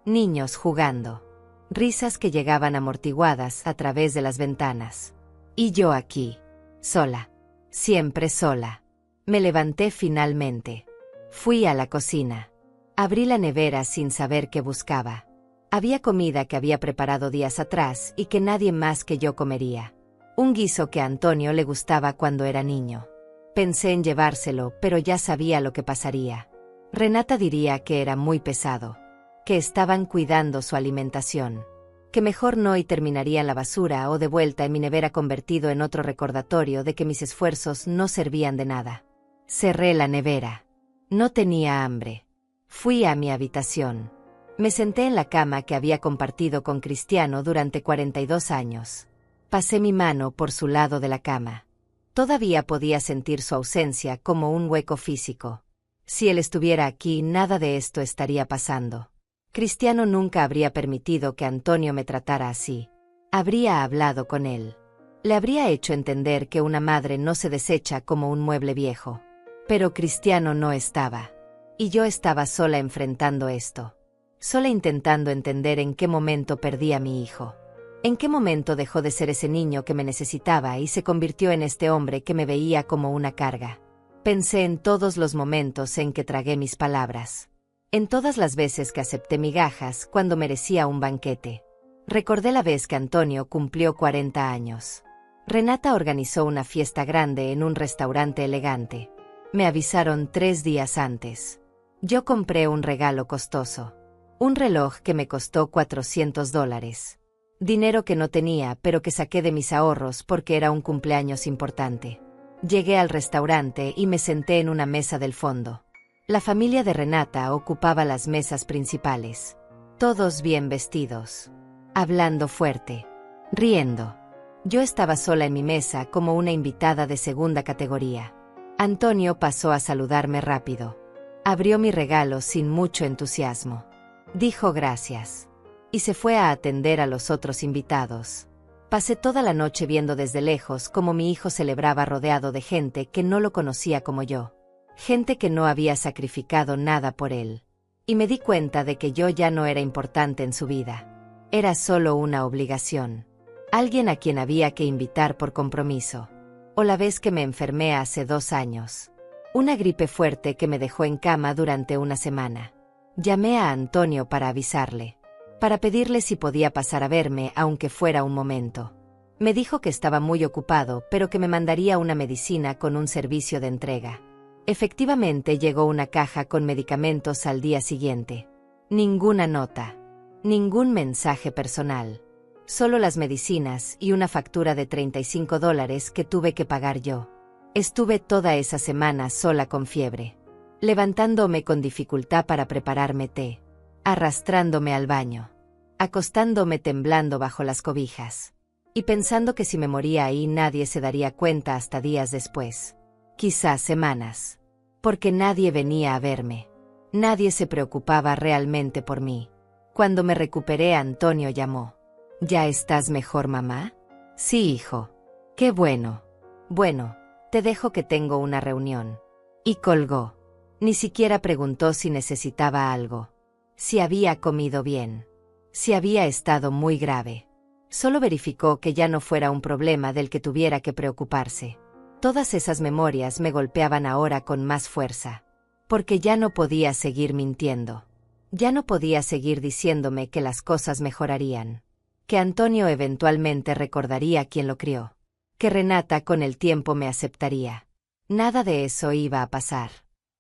Niños jugando. Risas que llegaban amortiguadas a través de las ventanas. Y yo aquí, sola. Siempre sola. Me levanté finalmente. Fui a la cocina. Abrí la nevera sin saber qué buscaba. Había comida que había preparado días atrás y que nadie más que yo comería. Un guiso que a Antonio le gustaba cuando era niño. Pensé en llevárselo, pero ya sabía lo que pasaría. Renata diría que era muy pesado, que estaban cuidando su alimentación, que mejor no y terminaría en la basura o de vuelta en mi nevera convertido en otro recordatorio de que mis esfuerzos no servían de nada. Cerré la nevera. No tenía hambre. Fui a mi habitación. Me senté en la cama que había compartido con Cristiano durante 42 años. Pasé mi mano por su lado de la cama. Todavía podía sentir su ausencia como un hueco físico. Si él estuviera aquí, nada de esto estaría pasando. Cristiano nunca habría permitido que Antonio me tratara así. Habría hablado con él. Le habría hecho entender que una madre no se desecha como un mueble viejo. Pero Cristiano no estaba. Y yo estaba sola enfrentando esto. Sola intentando entender en qué momento perdí a mi hijo. En qué momento dejó de ser ese niño que me necesitaba y se convirtió en este hombre que me veía como una carga. Pensé en todos los momentos en que tragué mis palabras. En todas las veces que acepté migajas cuando merecía un banquete. Recordé la vez que Antonio cumplió 40 años. Renata organizó una fiesta grande en un restaurante elegante. Me avisaron 3 días antes. Yo compré un regalo costoso. Un reloj que me costó $400. Dinero que no tenía, pero que saqué de mis ahorros porque era un cumpleaños importante. Llegué al restaurante y me senté en una mesa del fondo. La familia de Renata ocupaba las mesas principales. Todos bien vestidos. Hablando fuerte. Riendo. Yo estaba sola en mi mesa como una invitada de segunda categoría. Antonio pasó a saludarme rápido. Abrió mi regalo sin mucho entusiasmo. Dijo gracias. Y se fue a atender a los otros invitados. Pasé toda la noche viendo desde lejos cómo mi hijo celebraba rodeado de gente que no lo conocía como yo. Gente que no había sacrificado nada por él. Y me di cuenta de que yo ya no era importante en su vida. Era solo una obligación. Alguien a quien había que invitar por compromiso. O la vez que me enfermé hace 2 años. Una gripe fuerte que me dejó en cama durante una semana. Llamé a Antonio para avisarle. Para pedirle si podía pasar a verme aunque fuera un momento. Me dijo que estaba muy ocupado, pero que me mandaría una medicina con un servicio de entrega. Efectivamente llegó una caja con medicamentos al día siguiente. Ninguna nota. Ningún mensaje personal. Solo las medicinas y una factura de $35 que tuve que pagar yo. Estuve toda esa semana sola con fiebre. Levantándome con dificultad para prepararme té. Arrastrándome al baño. Acostándome temblando bajo las cobijas. Y pensando que si me moría ahí nadie se daría cuenta hasta días después. Quizás semanas. Porque nadie venía a verme. Nadie se preocupaba realmente por mí. Cuando me recuperé, Antonio llamó. ¿Ya estás mejor, mamá? Sí, hijo. Qué bueno. Bueno, te dejo que tengo una reunión. Y colgó. Ni siquiera preguntó si necesitaba algo. Si había comido bien. Si había estado muy grave. Solo verificó que ya no fuera un problema del que tuviera que preocuparse. Todas esas memorias me golpeaban ahora con más fuerza. Porque ya no podía seguir mintiendo. Ya no podía seguir diciéndome que las cosas mejorarían. Que Antonio eventualmente recordaría quién lo crió. Que Renata con el tiempo me aceptaría. Nada de eso iba a pasar.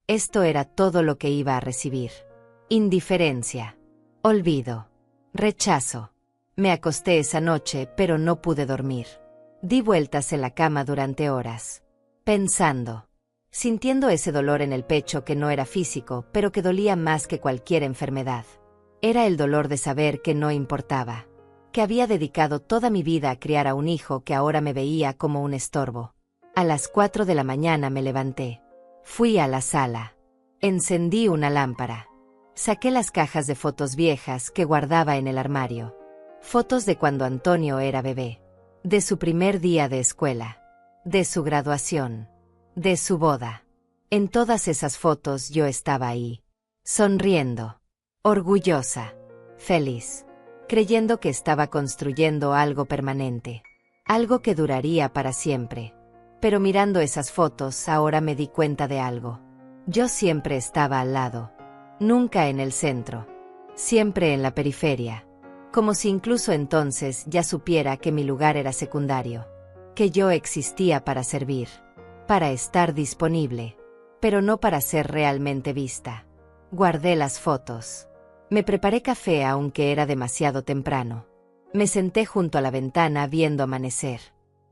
Esto era todo lo que iba a recibir. Indiferencia. Olvido. Rechazo. Me acosté esa noche, pero no pude dormir. Di vueltas en la cama durante horas. Pensando. Sintiendo ese dolor en el pecho que no era físico, pero que dolía más que cualquier enfermedad. Era el dolor de saber que no importaba. que había dedicado toda mi vida a criar a un hijo que ahora me veía como un estorbo. A las 4 de la mañana me levanté. Fui a la sala. Encendí una lámpara. Saqué las cajas de fotos viejas que guardaba en el armario. Fotos de cuando Antonio era bebé. De su primer día de escuela. De su graduación. De su boda. En todas esas fotos yo estaba ahí. Sonriendo. Orgullosa. Feliz. Creyendo que estaba construyendo algo permanente. Algo que duraría para siempre. Pero mirando esas fotos ahora me di cuenta de algo. Yo siempre estaba al lado. Nunca en el centro. Siempre en la periferia. Como si incluso entonces ya supiera que mi lugar era secundario. Que yo existía para servir. Para estar disponible. Pero no para ser realmente vista. Guardé las fotos. Me preparé café aunque era demasiado temprano. Me senté junto a la ventana viendo amanecer.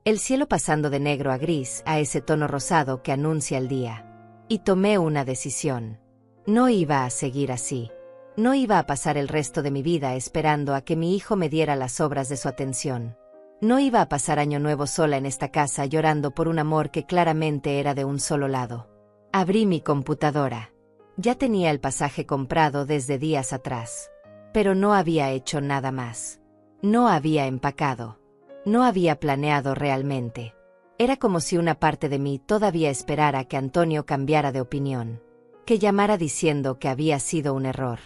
El cielo pasando de negro a gris a ese tono rosado que anuncia el día. Y tomé una decisión. No iba a seguir así. No iba a pasar el resto de mi vida esperando a que mi hijo me diera las obras de su atención. No iba a pasar año nuevo sola en esta casa llorando por un amor que claramente era de un solo lado. Abrí mi computadora. Ya tenía el pasaje comprado desde días atrás. Pero no había hecho nada más. No había empacado. No había planeado realmente. Era como si una parte de mí todavía esperara que Antonio cambiara de opinión. Que llamara diciendo que había sido un error.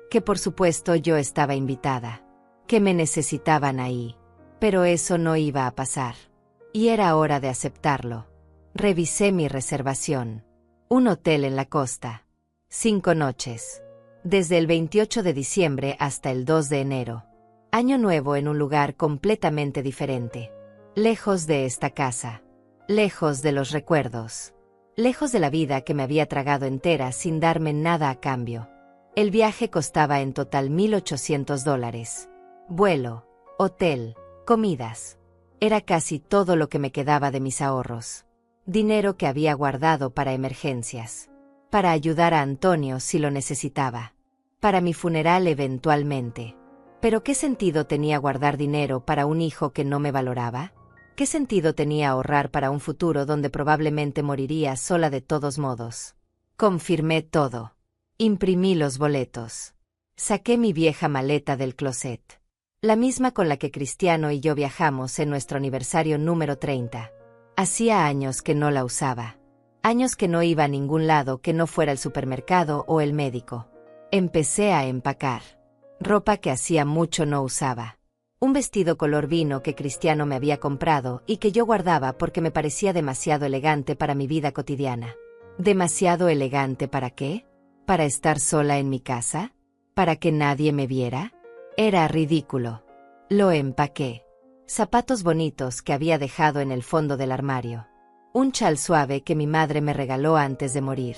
Que por supuesto yo estaba invitada. Que me necesitaban ahí. Pero eso no iba a pasar. Y era hora de aceptarlo. Revisé mi reservación. Un hotel en la costa. 5 noches. Desde el 28 de diciembre hasta el 2 de enero. Año nuevo en un lugar completamente diferente. Lejos de esta casa. Lejos de los recuerdos. Lejos de la vida que me había tragado entera sin darme nada a cambio. El viaje costaba en total $1,800. Vuelo, hotel, comidas. Era casi todo lo que me quedaba de mis ahorros. Dinero que había guardado para emergencias. Para ayudar a Antonio si lo necesitaba. Para mi funeral eventualmente. ¿Pero qué sentido tenía guardar dinero para un hijo que no me valoraba? ¿Qué sentido tenía ahorrar para un futuro donde probablemente moriría sola de todos modos? Confirmé todo. Imprimí los boletos. Saqué mi vieja maleta del closet. La misma con la que Cristiano y yo viajamos en nuestro aniversario número 30. Hacía años que no la usaba. Años que no iba a ningún lado que no fuera el supermercado o el médico. Empecé a empacar. Ropa que hacía mucho no usaba. Un vestido color vino que Cristiano me había comprado y que yo guardaba porque me parecía demasiado elegante para mi vida cotidiana. ¿Demasiado elegante para qué? ¿Para estar sola en mi casa? ¿Para que nadie me viera? Era ridículo. Lo empaqué. Zapatos bonitos que había dejado en el fondo del armario. Un chal suave que mi madre me regaló antes de morir.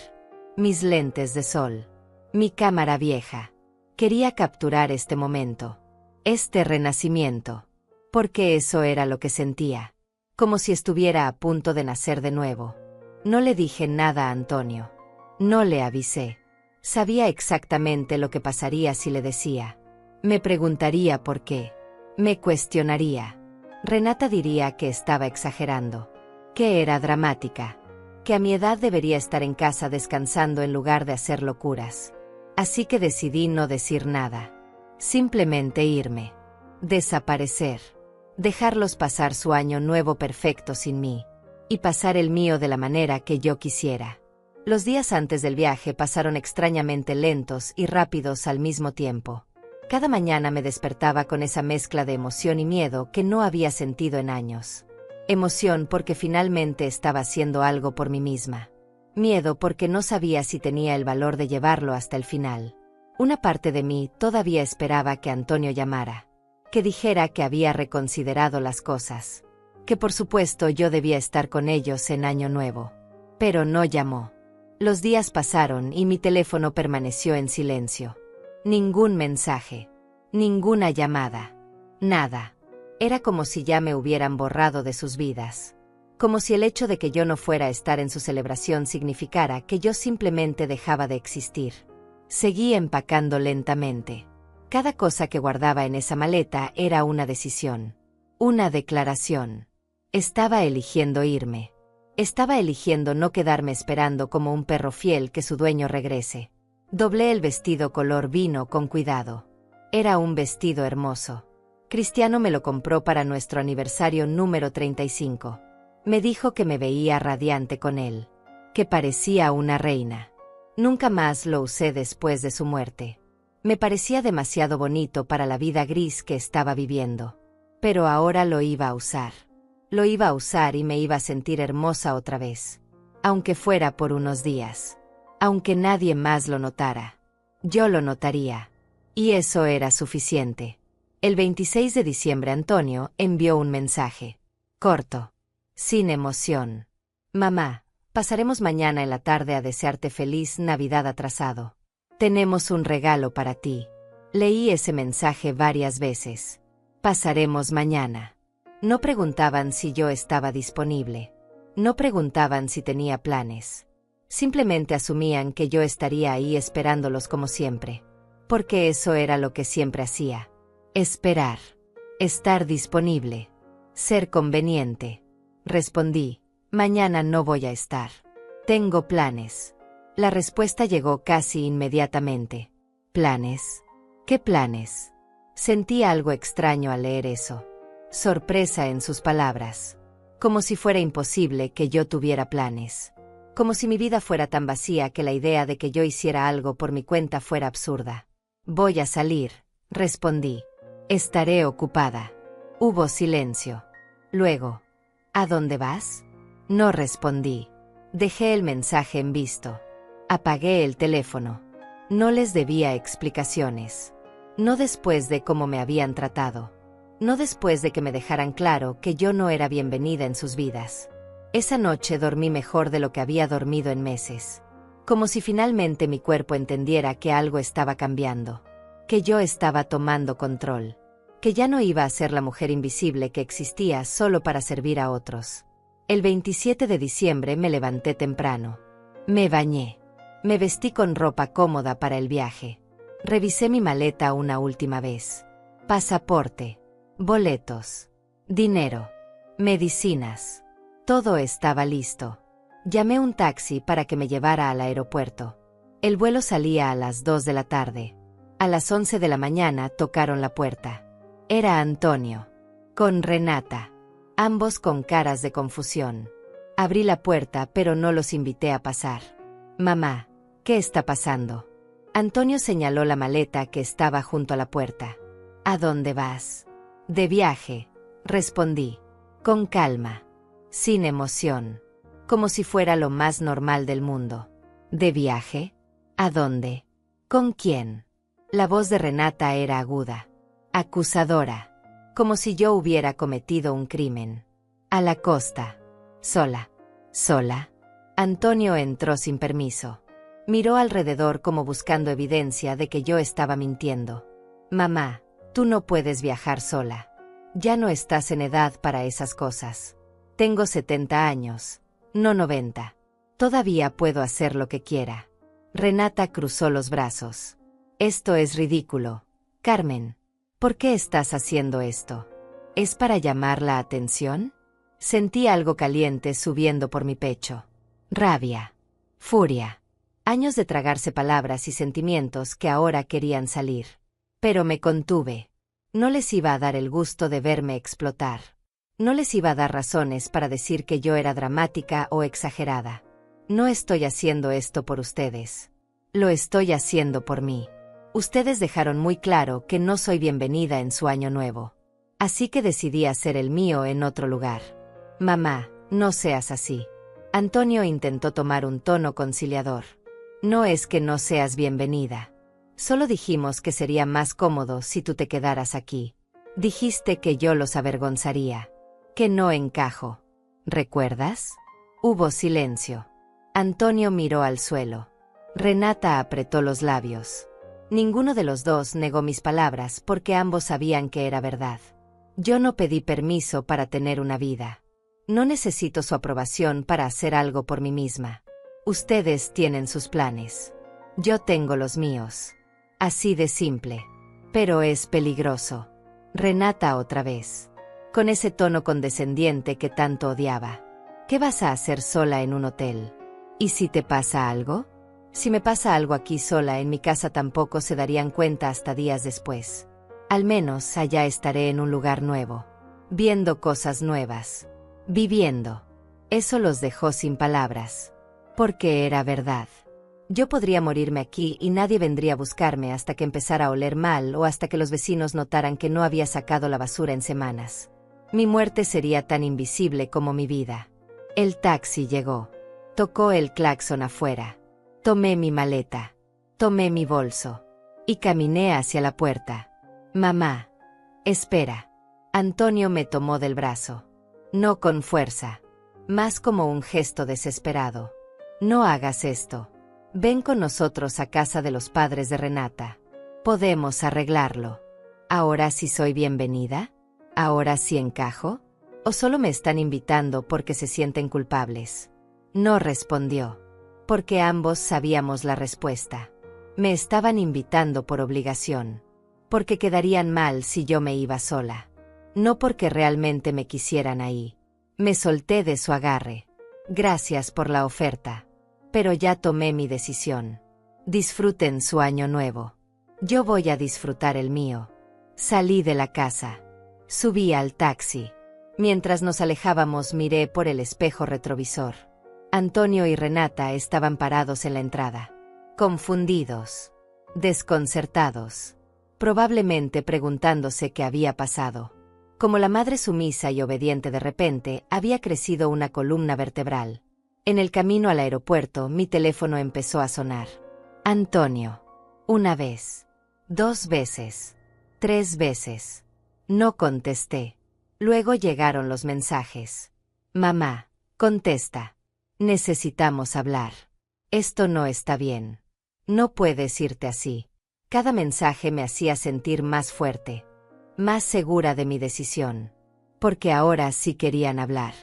Mis lentes de sol. Mi cámara vieja. Quería capturar este momento. Este renacimiento. Porque eso era lo que sentía. Como si estuviera a punto de nacer de nuevo. No le dije nada a Antonio. No le avisé. Sabía exactamente lo que pasaría si le decía. Me preguntaría por qué. Me cuestionaría. Renata diría que estaba exagerando. Que era dramática. Que a mi edad debería estar en casa descansando en lugar de hacer locuras. Así que decidí no decir nada. Simplemente irme. Desaparecer. Dejarlos pasar su año nuevo perfecto sin mí. Y pasar el mío de la manera que yo quisiera. Los días antes del viaje pasaron extrañamente lentos y rápidos al mismo tiempo. Cada mañana me despertaba con esa mezcla de emoción y miedo que no había sentido en años. Emoción porque finalmente estaba haciendo algo por mí misma. Miedo porque no sabía si tenía el valor de llevarlo hasta el final. Una parte de mí todavía esperaba que Antonio llamara. Que dijera que había reconsiderado las cosas. Que por supuesto yo debía estar con ellos en Año Nuevo. Pero no llamó. Los días pasaron y mi teléfono permaneció en silencio. Ningún mensaje. Ninguna llamada. Nada. Era como si ya me hubieran borrado de sus vidas. Como si el hecho de que yo no fuera a estar en su celebración significara que yo simplemente dejaba de existir. Seguí empacando lentamente. Cada cosa que guardaba en esa maleta era una decisión. Una declaración. Estaba eligiendo irme. Estaba eligiendo no quedarme esperando como un perro fiel que su dueño regrese. Doblé el vestido color vino con cuidado. Era un vestido hermoso. Cristiano me lo compró para nuestro aniversario número 35. Me dijo que me veía radiante con él, que parecía una reina. Nunca más lo usé después de su muerte. Me parecía demasiado bonito para la vida gris que estaba viviendo. Pero ahora lo iba a usar. Lo iba a usar y me iba a sentir hermosa otra vez. Aunque fuera por unos días. Aunque nadie más lo notara. Yo lo notaría. Y eso era suficiente. El 26 de diciembre Antonio envió un mensaje. Corto. Sin emoción. Mamá, pasaremos mañana en la tarde a desearte feliz Navidad atrasado. Tenemos un regalo para ti. Leí ese mensaje varias veces. Pasaremos mañana. No preguntaban si yo estaba disponible. No preguntaban si tenía planes. Simplemente asumían que yo estaría ahí esperándolos como siempre. Porque eso era lo que siempre hacía. Esperar. Estar disponible. Ser conveniente. Respondí, mañana no voy a estar. Tengo planes. La respuesta llegó casi inmediatamente. ¿Planes? ¿Qué planes? Sentí algo extraño al leer eso. Sorpresa en sus palabras. Como si fuera imposible que yo tuviera planes. Como si mi vida fuera tan vacía que la idea de que yo hiciera algo por mi cuenta fuera absurda. Voy a salir, respondí. Estaré ocupada. Hubo silencio. Luego, ¿a dónde vas? No respondí. Dejé el mensaje en visto. Apagué el teléfono. No les debía explicaciones. No después de cómo me habían tratado. No después de que me dejaran claro que yo no era bienvenida en sus vidas. Esa noche dormí mejor de lo que había dormido en meses. Como si finalmente mi cuerpo entendiera que algo estaba cambiando. Que yo estaba tomando control. Que ya no iba a ser la mujer invisible que existía solo para servir a otros. El 27 de diciembre me levanté temprano. Me bañé. Me vestí con ropa cómoda para el viaje. Revisé mi maleta una última vez. Pasaporte. Boletos. Dinero. Medicinas. Todo estaba listo. Llamé un taxi para que me llevara al aeropuerto. El vuelo salía a las 2 de la tarde. A las 11 de la mañana tocaron la puerta. Era Antonio. Con Renata. Ambos con caras de confusión. Abrí la puerta pero no los invité a pasar. Mamá, ¿qué está pasando? Antonio señaló la maleta que estaba junto a la puerta. ¿A dónde vas? De viaje, respondí. Con calma. Sin emoción. Como si fuera lo más normal del mundo. ¿De viaje? ¿A dónde? ¿Con quién? La voz de Renata era aguda. Acusadora. Como si yo hubiera cometido un crimen. A la costa. Sola. ¿Sola? Antonio entró sin permiso. Miró alrededor como buscando evidencia de que yo estaba mintiendo. Mamá, tú no puedes viajar sola. Ya no estás en edad para esas cosas. Tengo 70 años, no 90. Todavía puedo hacer lo que quiera. Renata cruzó los brazos. Esto es ridículo. Carmen, ¿por qué estás haciendo esto? ¿Es para llamar la atención? Sentí algo caliente subiendo por mi pecho. Rabia. Furia. Años de tragarse palabras y sentimientos que ahora querían salir. Pero me contuve. No les iba a dar el gusto de verme explotar. No les iba a dar razones para decir que yo era dramática o exagerada. No estoy haciendo esto por ustedes. Lo estoy haciendo por mí. Ustedes dejaron muy claro que no soy bienvenida en su año nuevo. Así que decidí hacer el mío en otro lugar. Mamá, no seas así. Antonio intentó tomar un tono conciliador. No es que no seas bienvenida. Solo dijimos que sería más cómodo si tú te quedaras aquí. Dijiste que yo los avergonzaría. Que no encajo. ¿Recuerdas? Hubo silencio. Antonio miró al suelo. Renata apretó los labios. Ninguno de los dos negó mis palabras porque ambos sabían que era verdad. Yo no pedí permiso para tener una vida. No necesito su aprobación para hacer algo por mí misma. Ustedes tienen sus planes. Yo tengo los míos. Así de simple. Pero es peligroso. Renata otra vez. Con ese tono condescendiente que tanto odiaba. ¿Qué vas a hacer sola en un hotel? ¿Y si te pasa algo? Si me pasa algo aquí sola en mi casa tampoco se darían cuenta hasta días después. Al menos allá estaré en un lugar nuevo. Viendo cosas nuevas. Viviendo. Eso los dejó sin palabras. Porque era verdad. Yo podría morirme aquí y nadie vendría a buscarme hasta que empezara a oler mal o hasta que los vecinos notaran que no había sacado la basura en semanas. Mi muerte sería tan invisible como mi vida. El taxi llegó. Tocó el claxon afuera. Tomé mi maleta. Tomé mi bolso. Y caminé hacia la puerta. Mamá. Espera. Antonio me tomó del brazo. No con fuerza. Más como un gesto desesperado. No hagas esto. Ven con nosotros a casa de los padres de Renata. Podemos arreglarlo. ¿Ahora sí soy bienvenida? ¿Ahora sí encajo? ¿O solo me están invitando porque se sienten culpables? No respondió. Porque ambos sabíamos la respuesta. Me estaban invitando por obligación. Porque quedarían mal si yo me iba sola. No porque realmente me quisieran ahí. Me solté de su agarre. Gracias por la oferta. Pero ya tomé mi decisión. Disfruten su año nuevo. Yo voy a disfrutar el mío. Salí de la casa. Subí al taxi. Mientras nos alejábamos miré por el espejo retrovisor. Antonio y Renata estaban parados en la entrada. Confundidos. Desconcertados. Probablemente preguntándose qué había pasado. Como la madre sumisa y obediente de repente, había crecido una columna vertebral. En el camino al aeropuerto, mi teléfono empezó a sonar. Antonio. Una vez. 2 veces. 3 veces. No contesté. Luego llegaron los mensajes. Mamá, contesta. Necesitamos hablar. Esto no está bien. No puedes irte así. Cada mensaje me hacía sentir más fuerte. Más segura de mi decisión. Porque ahora sí querían hablar.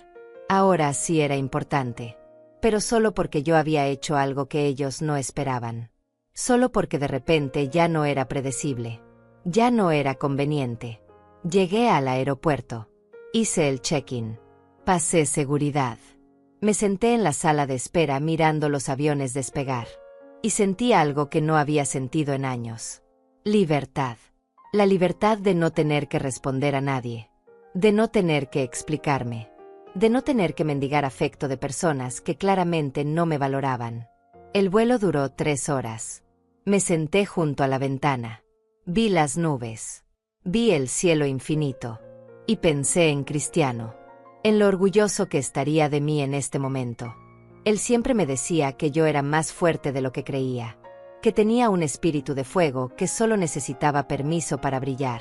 Ahora sí era importante. Pero solo porque yo había hecho algo que ellos no esperaban. Solo porque de repente ya no era predecible. Ya no era conveniente. Llegué al aeropuerto. Hice el check-in. Pasé seguridad. Me senté en la sala de espera mirando los aviones despegar. Y sentí algo que no había sentido en años. Libertad. La libertad de no tener que responder a nadie. De no tener que explicarme. De no tener que mendigar afecto de personas que claramente no me valoraban. El vuelo duró 3 horas. Me senté junto a la ventana. Vi las nubes. Vi el cielo infinito. Y pensé en Cristiano. En lo orgulloso que estaría de mí en este momento. Él siempre me decía que yo era más fuerte de lo que creía. Que tenía un espíritu de fuego que solo necesitaba permiso para brillar.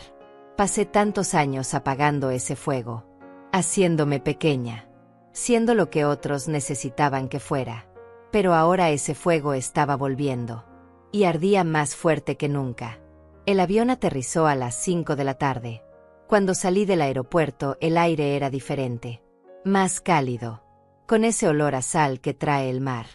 Pasé tantos años apagando ese fuego. Haciéndome pequeña. Siendo lo que otros necesitaban que fuera. Pero ahora ese fuego estaba volviendo. Y ardía más fuerte que nunca. El avión aterrizó a las 5 de la tarde. Cuando salí del aeropuerto el aire era diferente. Más cálido. Con ese olor a sal que trae el mar.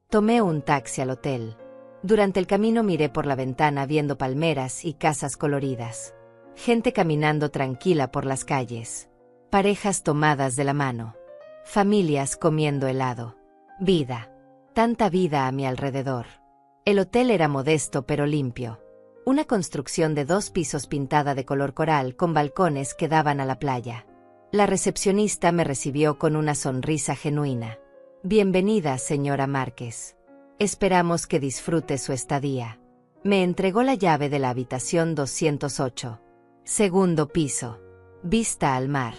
Tomé un taxi al hotel. Durante el camino miré por la ventana viendo palmeras y casas coloridas. Gente caminando tranquila por las calles. Parejas tomadas de la mano. Familias comiendo helado. Vida. Tanta vida a mi alrededor. El hotel era modesto pero limpio. Una construcción de 2 pisos pintada de color coral con balcones que daban a la playa. La recepcionista me recibió con una sonrisa genuina. Bienvenida, señora Márquez. Esperamos que disfrute su estadía. Me entregó la llave de la habitación 208. Segundo piso. Vista al mar.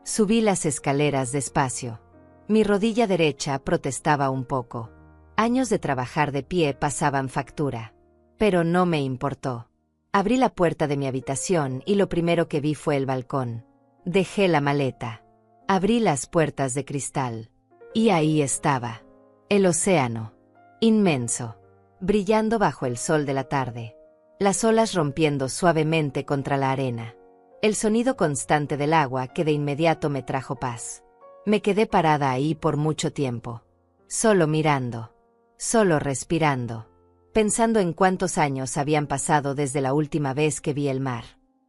Subí las escaleras despacio. Mi rodilla derecha protestaba un poco. Años de trabajar de pie pasaban factura. Pero no me importó. Abrí la puerta de mi habitación y lo primero que vi fue el balcón. Dejé la maleta. Abrí las puertas de cristal. Y ahí estaba. El océano. Inmenso. Brillando bajo el sol de la tarde. Las olas rompiendo suavemente contra la arena. El sonido constante del agua que de inmediato me trajo paz. Me quedé parada ahí por mucho tiempo. Solo mirando. Solo respirando. pensando en cuántos años habían pasado desde la última vez que vi el mar.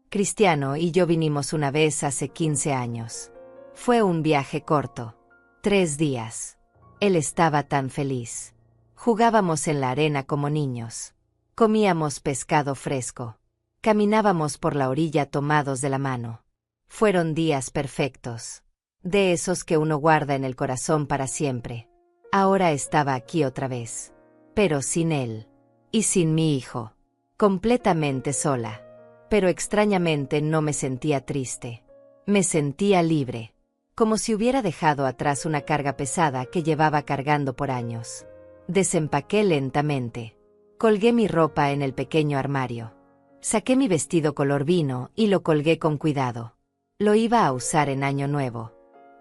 Cristiano y yo vinimos una vez hace 15 años. Fue un viaje corto. 3 días. Él estaba tan feliz. Jugábamos en la arena como niños. Comíamos pescado fresco. Caminábamos por la orilla tomados de la mano. Fueron días perfectos. De esos que uno guarda en el corazón para siempre. Ahora estaba aquí otra vez. Pero sin él. Y sin mi hijo. Completamente sola. Pero extrañamente no me sentía triste. Me sentía libre. Como si hubiera dejado atrás una carga pesada que llevaba cargando por años. Desempaqué lentamente. Colgué mi ropa en el pequeño armario. Saqué mi vestido color vino y lo colgué con cuidado. Lo iba a usar en Año Nuevo.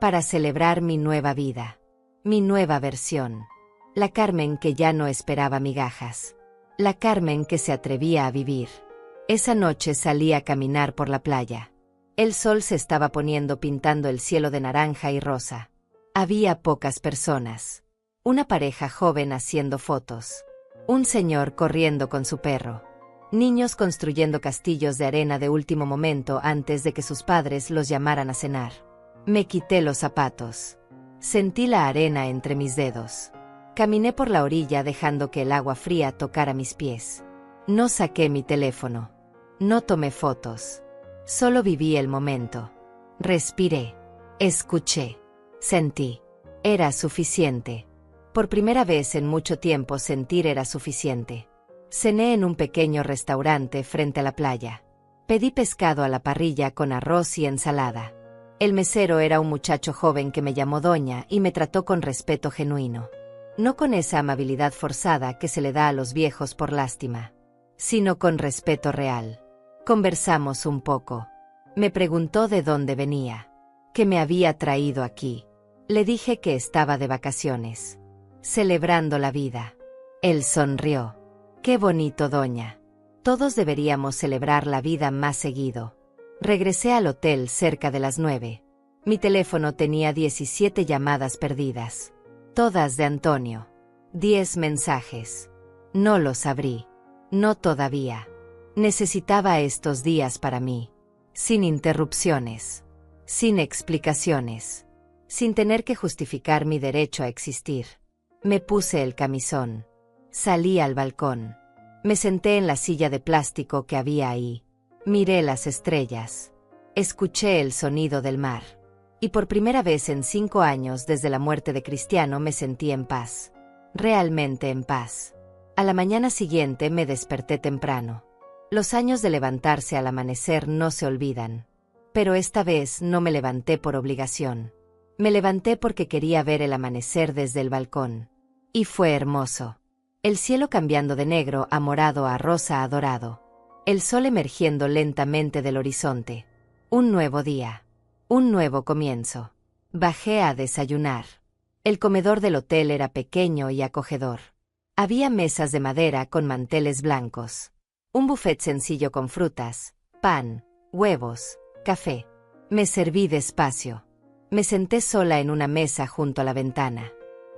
Para celebrar mi nueva vida. Mi nueva versión. La Carmen que ya no esperaba migajas. La Carmen que se atrevía a vivir. Esa noche salí a caminar por la playa. El sol se estaba poniendo pintando el cielo de naranja y rosa. Había pocas personas. Una pareja joven haciendo fotos. Un señor corriendo con su perro. Niños construyendo castillos de arena de último momento antes de que sus padres los llamaran a cenar. Me quité los zapatos. Sentí la arena entre mis dedos. Caminé por la orilla dejando que el agua fría tocara mis pies. No saqué mi teléfono. No tomé fotos. Solo viví el momento. Respiré. Escuché. Sentí. Era suficiente. Por primera vez en mucho tiempo sentir era suficiente. Cené en un pequeño restaurante frente a la playa. Pedí pescado a la parrilla con arroz y ensalada. El mesero era un muchacho joven que me llamó doña y me trató con respeto genuino. No con esa amabilidad forzada que se le da a los viejos por lástima, sino con respeto real. Conversamos un poco. Me preguntó de dónde venía, qué me había traído aquí. Le dije que estaba de vacaciones, celebrando la vida. Él sonrió. Qué bonito, doña. Todos deberíamos celebrar la vida más seguido. Regresé al hotel cerca de las 9. Mi teléfono tenía 17 llamadas perdidas. Todas de Antonio. 10 mensajes. No los abrí. No todavía. Necesitaba estos días para mí. Sin interrupciones. Sin explicaciones. Sin tener que justificar mi derecho a existir. Me puse el camisón. Salí al balcón. Me senté en la silla de plástico que había ahí. Miré las estrellas. Escuché el sonido del mar. Y por primera vez en 5 años desde la muerte de Cristiano me sentí en paz. Realmente en paz. A la mañana siguiente me desperté temprano. Los años de levantarse al amanecer no se olvidan. Pero esta vez no me levanté por obligación. Me levanté porque quería ver el amanecer desde el balcón. Y fue hermoso. El cielo cambiando de negro a morado a rosa a dorado. El sol emergiendo lentamente del horizonte. Un nuevo día. Un nuevo comienzo. Bajé a desayunar. El comedor del hotel era pequeño y acogedor. Había mesas de madera con manteles blancos. Un buffet sencillo con frutas, pan, huevos, café. Me serví despacio. Me senté sola en una mesa junto a la ventana.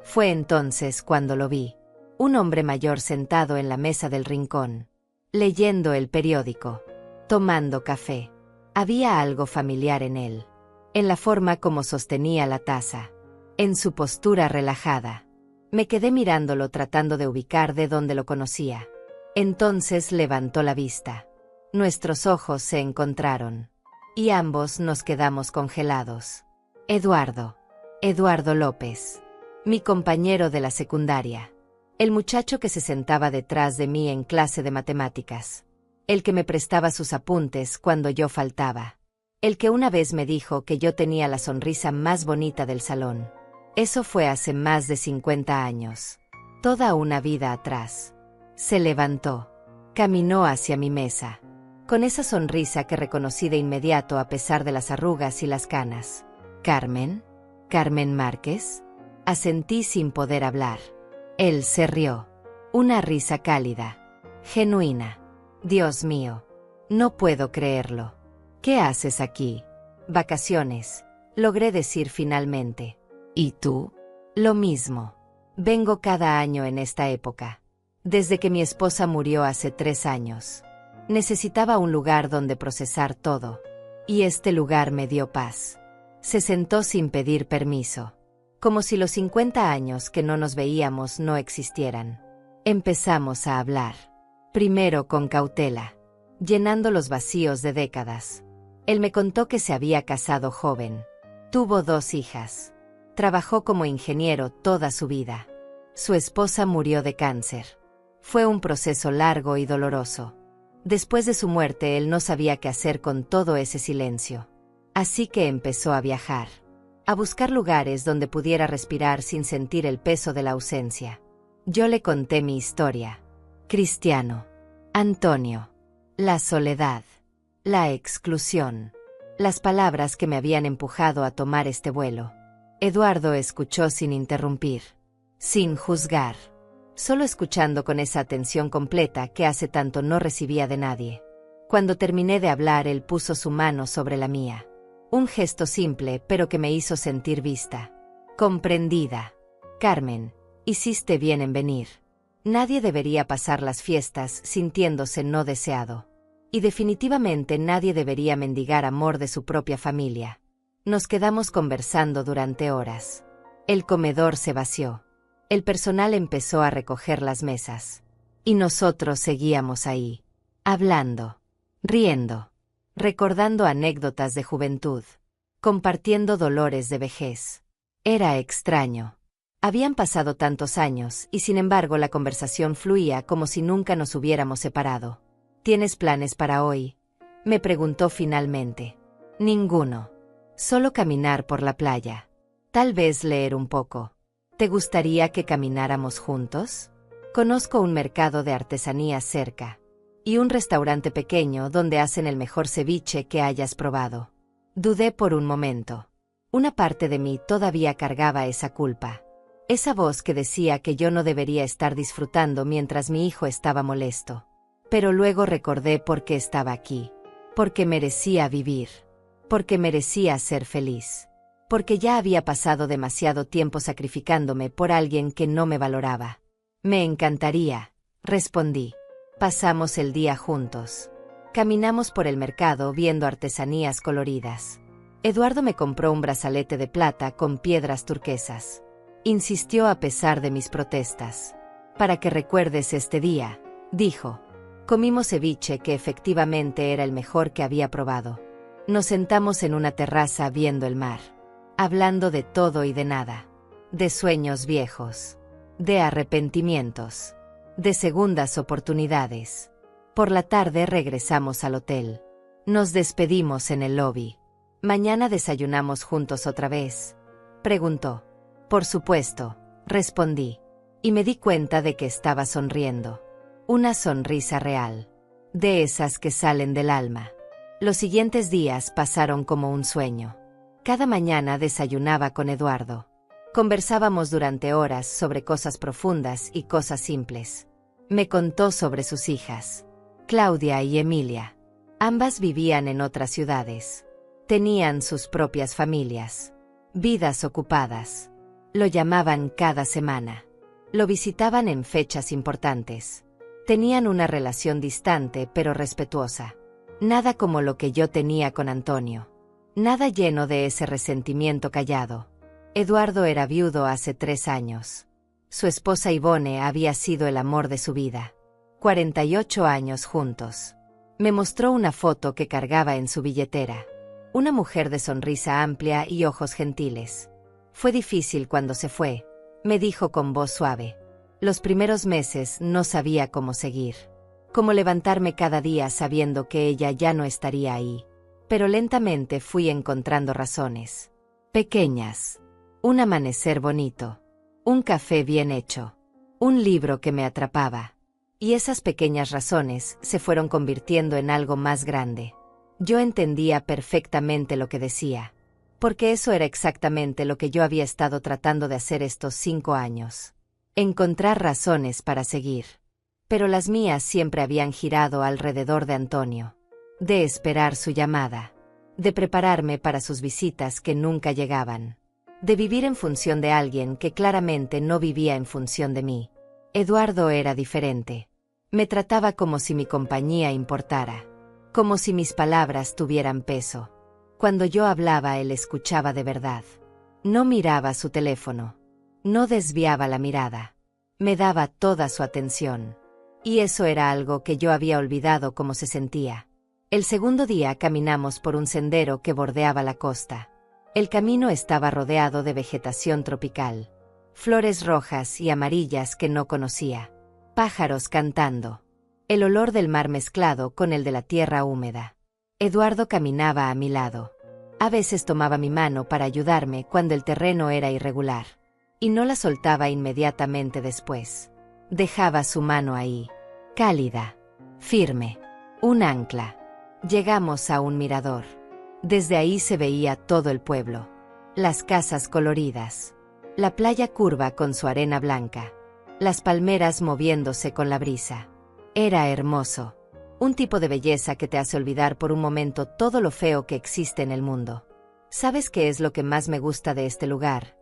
Fue entonces cuando lo vi. Un hombre mayor sentado en la mesa del rincón. Leyendo el periódico. Tomando café. Había algo familiar en él. En la forma como sostenía la taza. En su postura relajada. Me quedé mirándolo tratando de ubicar de dónde lo conocía. Entonces levantó la vista. Nuestros ojos se encontraron. Y ambos nos quedamos congelados. Eduardo. Eduardo López. Mi compañero de la secundaria. El muchacho que se sentaba detrás de mí en clase de matemáticas. El que me prestaba sus apuntes cuando yo faltaba. El que una vez me dijo que yo tenía la sonrisa más bonita del salón. Eso fue hace más de 50 años. Toda una vida atrás. Se levantó. Caminó hacia mi mesa. Con esa sonrisa que reconocí de inmediato a pesar de las arrugas y las canas. ¿Carmen? ¿Carmen Márquez? Asentí sin poder hablar. Él se rió. Una risa cálida. Genuina. Dios mío. No puedo creerlo. ¿Qué haces aquí? Vacaciones. Logré decir finalmente. ¿Y tú? Lo mismo. Vengo cada año en esta época. Desde que mi esposa murió hace 3 años. Necesitaba un lugar donde procesar todo. Y este lugar me dio paz. Se sentó sin pedir permiso. Como si los 50 años que no nos veíamos no existieran. Empezamos a hablar. Primero con cautela, llenando los vacíos de décadas. Él me contó que se había casado joven. Tuvo 2 hijas. Trabajó como ingeniero toda su vida. Su esposa murió de cáncer. Fue un proceso largo y doloroso. Después de su muerte él no sabía qué hacer con todo ese silencio. Así que empezó a viajar. A buscar lugares donde pudiera respirar sin sentir el peso de la ausencia. Yo le conté mi historia. Cristiano. Antonio. La soledad. La exclusión. Las palabras que me habían empujado a tomar este vuelo. Eduardo escuchó sin interrumpir. Sin juzgar. Solo escuchando con esa atención completa que hace tanto no recibía de nadie. Cuando terminé de hablar, él puso su mano sobre la mía. Un gesto simple, pero que me hizo sentir vista. Comprendida. Carmen, hiciste bien en venir. Nadie debería pasar las fiestas sintiéndose no deseado. Y definitivamente nadie debería mendigar amor de su propia familia. Nos quedamos conversando durante horas. El comedor se vació. El personal empezó a recoger las mesas. Y nosotros seguíamos ahí, hablando, riendo, recordando anécdotas de juventud, compartiendo dolores de vejez. Era extraño. Habían pasado tantos años y sin embargo la conversación fluía como si nunca nos hubiéramos separado. ¿Tienes planes para hoy?, me preguntó finalmente. Ninguno. Solo caminar por la playa. Tal vez leer un poco. ¿Te gustaría que camináramos juntos? Conozco un mercado de artesanías cerca. Y un restaurante pequeño donde hacen el mejor ceviche que hayas probado. Dudé por un momento. Una parte de mí todavía cargaba esa culpa. Esa voz que decía que yo no debería estar disfrutando mientras mi hijo estaba molesto. Pero luego recordé por qué estaba aquí. Porque merecía vivir. Porque merecía ser feliz. Porque ya había pasado demasiado tiempo sacrificándome por alguien que no me valoraba. Me encantaría, respondí. Pasamos el día juntos. Caminamos por el mercado viendo artesanías coloridas. Eduardo me compró un brazalete de plata con piedras turquesas. Insistió a pesar de mis protestas. Para que recuerdes este día, dijo. Comimos ceviche que efectivamente era el mejor que había probado. Nos sentamos en una terraza viendo el mar. Hablando de todo y de nada. De sueños viejos. De arrepentimientos. De segundas oportunidades. Por la tarde regresamos al hotel. Nos despedimos en el lobby. ¿Mañana desayunamos juntos otra vez?, preguntó. Por supuesto, respondí. Y me di cuenta de que estaba sonriendo. Una sonrisa real. De esas que salen del alma. Los siguientes días pasaron como un sueño. Cada mañana desayunaba con Eduardo. Conversábamos durante horas sobre cosas profundas y cosas simples. Me contó sobre sus hijas, Claudia y Emilia. Ambas vivían en otras ciudades. Tenían sus propias familias. Vidas ocupadas. Lo llamaban cada semana. Lo visitaban en fechas importantes. Tenían una relación distante pero respetuosa. Nada como lo que yo tenía con Antonio. Nada lleno de ese resentimiento callado. Eduardo era viudo hace 3 años. Su esposa Ivone había sido el amor de su vida. 48 años juntos. Me mostró una foto que cargaba en su billetera. Una mujer de sonrisa amplia y ojos gentiles. Fue difícil cuando se fue, me dijo con voz suave. Los primeros meses no sabía cómo seguir. Cómo levantarme cada día sabiendo que ella ya no estaría ahí. Pero lentamente fui encontrando razones. Pequeñas. Un amanecer bonito. Un café bien hecho. Un libro que me atrapaba. Y esas pequeñas razones se fueron convirtiendo en algo más grande. Yo entendía perfectamente lo que decía. Porque eso era exactamente lo que yo había estado tratando de hacer estos 5 años. Encontrar razones para seguir. Pero las mías siempre habían girado alrededor de Antonio. De esperar su llamada. De prepararme para sus visitas que nunca llegaban. De vivir en función de alguien que claramente no vivía en función de mí. Eduardo era diferente. Me trataba como si mi compañía importara, como si mis palabras tuvieran peso. Cuando yo hablaba, él escuchaba de verdad. No miraba su teléfono. No desviaba la mirada. Me daba toda su atención. Y eso era algo que yo había olvidado cómo se sentía. El segundo día caminamos por un sendero que bordeaba la costa. El camino estaba rodeado de vegetación tropical. Flores rojas y amarillas que no conocía. Pájaros cantando. El olor del mar mezclado con el de la tierra húmeda. Eduardo caminaba a mi lado. A veces tomaba mi mano para ayudarme cuando el terreno era irregular. Y no la soltaba inmediatamente después. Dejaba su mano ahí. Cálida. Firme. Un ancla. Llegamos a un mirador. Desde ahí se veía todo el pueblo. Las casas coloridas. La playa curva con su arena blanca. Las palmeras moviéndose con la brisa. Era hermoso. Un tipo de belleza que te hace olvidar por un momento todo lo feo que existe en el mundo. ¿Sabes qué es lo que más me gusta de este lugar?,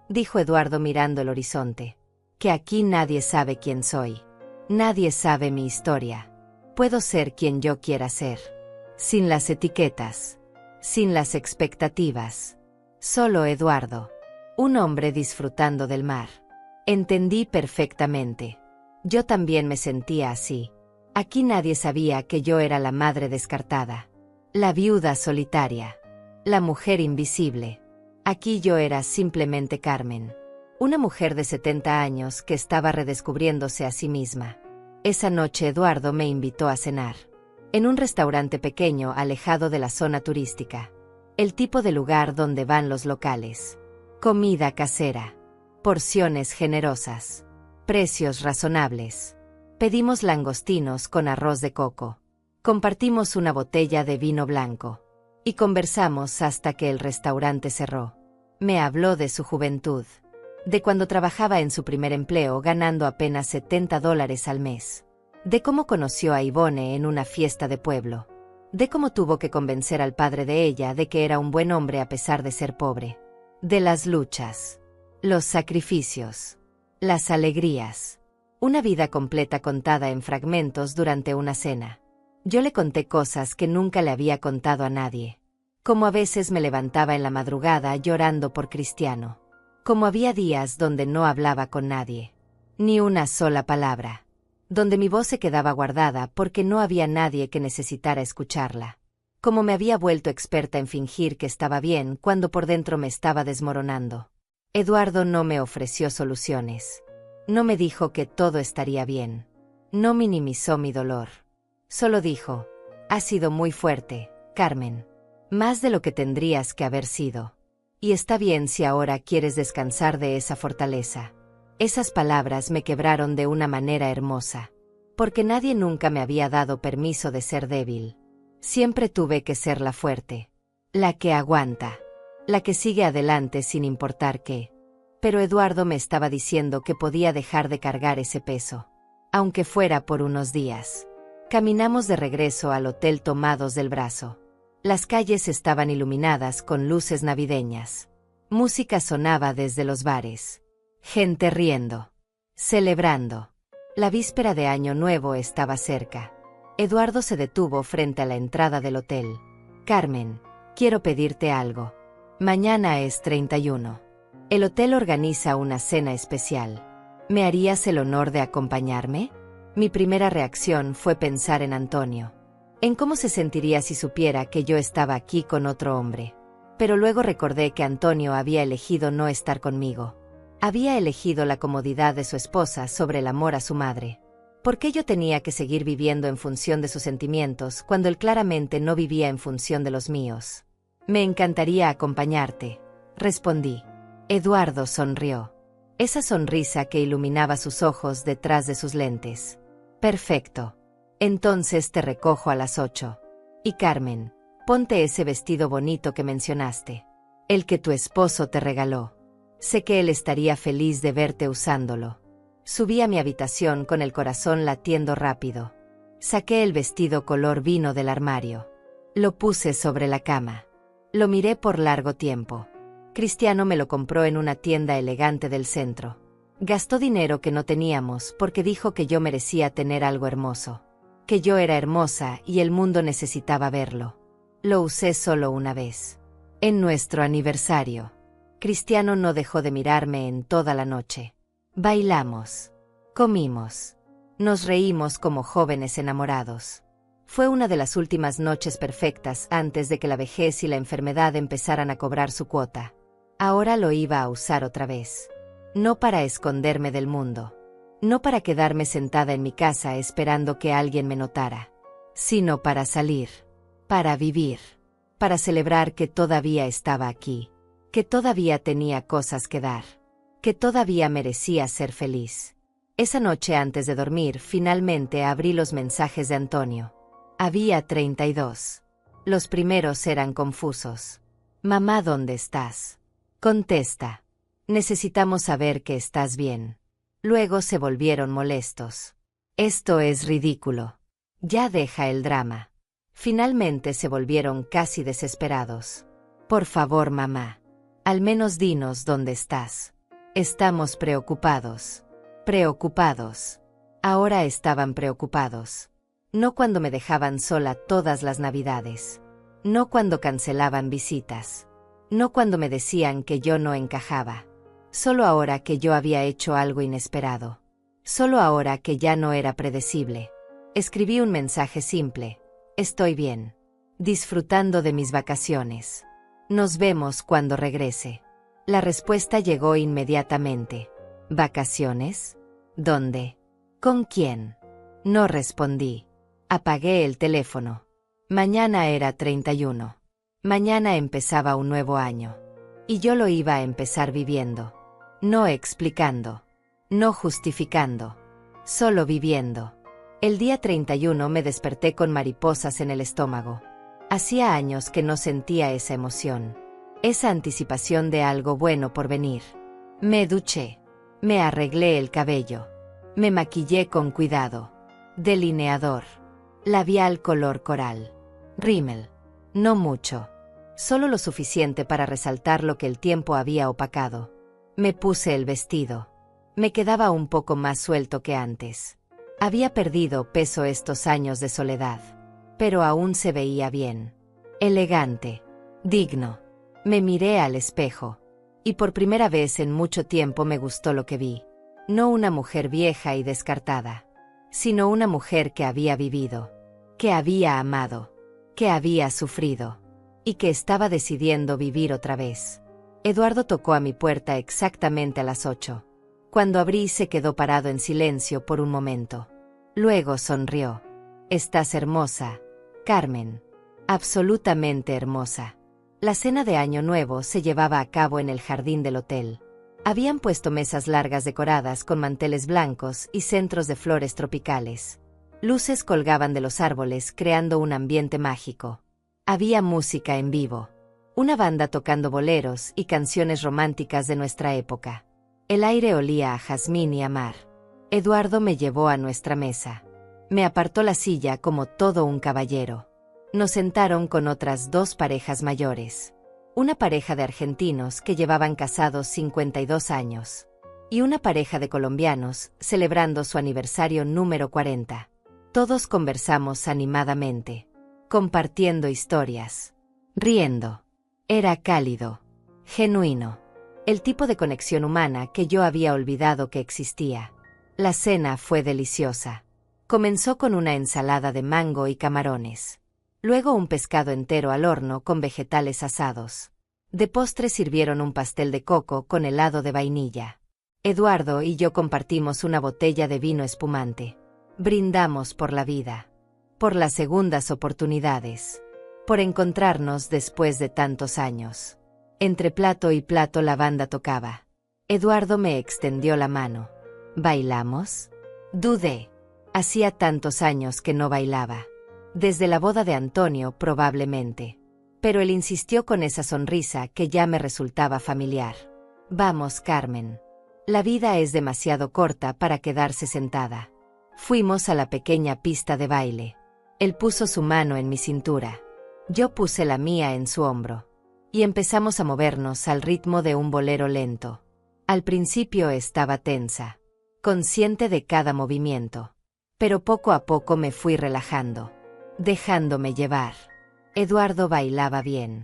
dijo Eduardo mirando el horizonte. Que aquí nadie sabe quién soy. Nadie sabe mi historia. Puedo ser quien yo quiera ser. Sin las etiquetas. Sin las expectativas. Solo Eduardo. Un hombre disfrutando del mar. Entendí perfectamente. Yo también me sentía así. Aquí nadie sabía que yo era la madre descartada. La viuda solitaria. La mujer invisible. Aquí yo era simplemente Carmen. Una mujer de 70 años que estaba redescubriéndose a sí misma. Esa noche Eduardo me invitó a cenar. En un restaurante pequeño alejado de la zona turística. El tipo de lugar donde van los locales. Comida casera. Porciones generosas. Precios razonables. Pedimos langostinos con arroz de coco. Compartimos una botella de vino blanco. Y conversamos hasta que el restaurante cerró. Me habló de su juventud. De cuando trabajaba en su primer empleo ganando apenas $70 al mes. De cómo conoció a Ivone en una fiesta de pueblo. De cómo tuvo que convencer al padre de ella de que era un buen hombre a pesar de ser pobre. De las luchas. Los sacrificios. Las alegrías. Una vida completa contada en fragmentos durante una cena. Yo le conté cosas que nunca le había contado a nadie. Como a veces me levantaba en la madrugada llorando por Cristiano. Como había días donde no hablaba con nadie. Ni una sola palabra. Donde mi voz se quedaba guardada porque no había nadie que necesitara escucharla. Como me había vuelto experta en fingir que estaba bien cuando por dentro me estaba desmoronando. Eduardo no me ofreció soluciones. No me dijo que todo estaría bien. No minimizó mi dolor. Solo dijo, has sido muy fuerte, Carmen. Más de lo que tendrías que haber sido. Y está bien si ahora quieres descansar de esa fortaleza. Esas palabras me quebraron de una manera hermosa. Porque nadie nunca me había dado permiso de ser débil. Siempre tuve que ser la fuerte. La que aguanta. La que sigue adelante sin importar qué. Pero Eduardo me estaba diciendo que podía dejar de cargar ese peso. Aunque fuera por unos días. Caminamos de regreso al hotel tomados del brazo. Las calles estaban iluminadas con luces navideñas. Música sonaba desde los bares. Gente riendo. Celebrando. La víspera de Año Nuevo estaba cerca. Eduardo se detuvo frente a la entrada del hotel. Carmen, quiero pedirte algo. Mañana es 31. El hotel organiza una cena especial. ¿Me harías el honor de acompañarme? Mi primera reacción fue pensar en Antonio. En cómo se sentiría si supiera que yo estaba aquí con otro hombre. Pero luego recordé que Antonio había elegido no estar conmigo. Había elegido la comodidad de su esposa sobre el amor a su madre. ¿Por qué yo tenía que seguir viviendo en función de sus sentimientos cuando él claramente no vivía en función de los míos? Me encantaría acompañarte, respondí. Eduardo sonrió. Esa sonrisa que iluminaba sus ojos detrás de sus lentes. Perfecto. Entonces te recojo a las 8. Y Carmen, ponte ese vestido bonito que mencionaste. El que tu esposo te regaló. Sé que él estaría feliz de verte usándolo. Subí a mi habitación con el corazón latiendo rápido. Saqué el vestido color vino del armario. Lo puse sobre la cama. Lo miré por largo tiempo. Cristiano me lo compró en una tienda elegante del centro. Gastó dinero que no teníamos porque dijo que yo merecía tener algo hermoso. Que yo era hermosa y el mundo necesitaba verlo. Lo usé solo una vez. En nuestro aniversario. Cristiano no dejó de mirarme en toda la noche. Bailamos. Comimos. Nos reímos como jóvenes enamorados. Fue una de las últimas noches perfectas antes de que la vejez y la enfermedad empezaran a cobrar su cuota. Ahora lo iba a usar otra vez. No para esconderme del mundo. No para quedarme sentada en mi casa esperando que alguien me notara. Sino para salir. Para vivir. Para celebrar que todavía estaba aquí. Que todavía tenía cosas que dar. Que todavía merecía ser feliz. Esa noche antes de dormir, finalmente abrí los mensajes de Antonio. Había 32. Los primeros eran confusos. Mamá, ¿dónde estás? Contesta. Necesitamos saber que estás bien. Luego se volvieron molestos. Esto es ridículo. Ya deja el drama. Finalmente se volvieron casi desesperados. Por favor, mamá. Al menos dinos dónde estás. Estamos preocupados. Preocupados. Ahora estaban preocupados. No cuando me dejaban sola todas las Navidades. No cuando cancelaban visitas. No cuando me decían que yo no encajaba. Solo ahora que yo había hecho algo inesperado. Solo ahora que ya no era predecible. Escribí un mensaje simple. Estoy bien. Disfrutando de mis vacaciones. Nos vemos cuando regrese. La respuesta llegó inmediatamente. ¿Vacaciones? ¿Dónde? ¿Con quién? No respondí. Apagué el teléfono. Mañana era 31. Mañana empezaba un nuevo año. Y yo lo iba a empezar viviendo. No explicando. No justificando. Solo viviendo. El día 31 me desperté con mariposas en el estómago. Hacía años que no sentía esa emoción. Esa anticipación de algo bueno por venir. Me duché. Me arreglé el cabello. Me maquillé con cuidado. Delineador. Labial color coral. Rímel. No mucho. Solo lo suficiente para resaltar lo que el tiempo había opacado. Me puse el vestido. Me quedaba un poco más suelto que antes. Había perdido peso estos años de soledad. Pero aún se veía bien. Elegante. Digno. Me miré al espejo. Y por primera vez en mucho tiempo me gustó lo que vi. No una mujer vieja y descartada. Sino una mujer que había vivido. Que había amado. Que había sufrido. Y que estaba decidiendo vivir otra vez. Eduardo tocó a mi puerta exactamente a las 8. Cuando abrí se quedó parado en silencio por un momento. Luego sonrió. Estás hermosa, Carmen. Absolutamente hermosa. La cena de Año Nuevo se llevaba a cabo en el jardín del hotel. Habían puesto mesas largas decoradas con manteles blancos y centros de flores tropicales. Luces colgaban de los árboles creando un ambiente mágico. Había música en vivo. Una banda tocando boleros y canciones románticas de nuestra época. El aire olía a jazmín y a mar. Eduardo me llevó a nuestra mesa. Me apartó la silla como todo un caballero. Nos sentaron con otras 2 parejas mayores. Una pareja de argentinos que llevaban casados 52 años. Y una pareja de colombianos celebrando su aniversario número 40. Todos conversamos animadamente. Compartiendo historias. Riendo. Era cálido. Genuino. El tipo de conexión humana que yo había olvidado que existía. La cena fue deliciosa. Comenzó con una ensalada de mango y camarones. Luego un pescado entero al horno con vegetales asados. De postre sirvieron un pastel de coco con helado de vainilla. Eduardo y yo compartimos una botella de vino espumante. Brindamos por la vida. Por las segundas oportunidades. Por encontrarnos después de tantos años. Entre plato y plato la banda tocaba. Eduardo me extendió la mano. ¿Bailamos? Dudé. Hacía tantos años que no bailaba. Desde la boda de Antonio, probablemente. Pero él insistió con esa sonrisa que ya me resultaba familiar. Vamos, Carmen. La vida es demasiado corta para quedarse sentada. Fuimos a la pequeña pista de baile. Él puso su mano en mi cintura. Yo puse la mía en su hombro. Y empezamos a movernos al ritmo de un bolero lento. Al principio estaba tensa, consciente de cada movimiento. Pero poco a poco me fui relajando, dejándome llevar. Eduardo bailaba bien,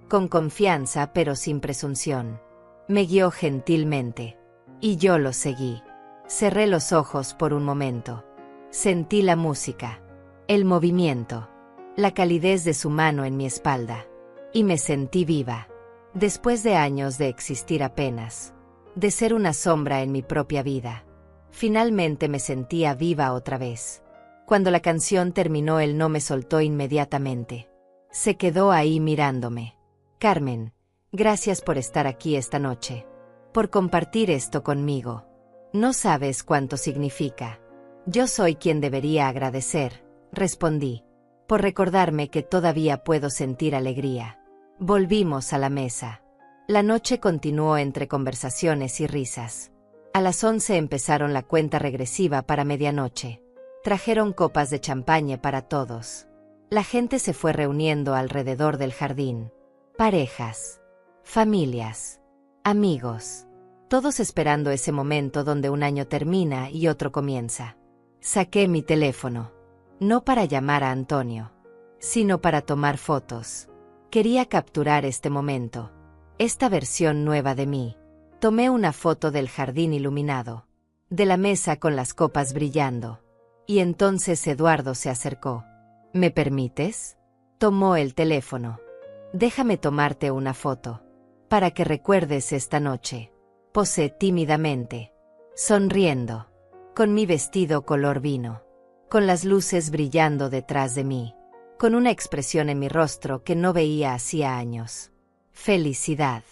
con confianza pero sin presunción. Me guió gentilmente, y yo lo seguí. Cerré los ojos por un momento. Sentí la música, el movimiento, la calidez de su mano en mi espalda. Y me sentí viva. Después de años de existir apenas, de ser una sombra en mi propia vida, finalmente me sentía viva otra vez. Cuando la canción terminó, él no me soltó inmediatamente. Se quedó ahí mirándome. Carmen, gracias por estar aquí esta noche, por compartir esto conmigo. No sabes cuánto significa. Yo soy quien debería agradecer, respondí, por recordarme que todavía puedo sentir alegría. Volvimos a la mesa. La noche continuó entre conversaciones y risas. A las 11 empezaron la cuenta regresiva para medianoche. Trajeron copas de champaña para todos. La gente se fue reuniendo alrededor del jardín. Parejas, familias, amigos, todos esperando ese momento donde un año termina y otro comienza. Saqué mi teléfono, no para llamar a Antonio, sino para tomar fotos. Quería capturar este momento, esta versión nueva de mí. Tomé una foto del jardín iluminado, de la mesa con las copas brillando. Y entonces Eduardo se acercó. ¿Me permites? Tomó el teléfono. Déjame tomarte una foto, para que recuerdes esta noche. Posé tímidamente, sonriendo, con mi vestido color vino, con las luces brillando detrás de mí, con una expresión en mi rostro que no veía hacía años. Felicidad.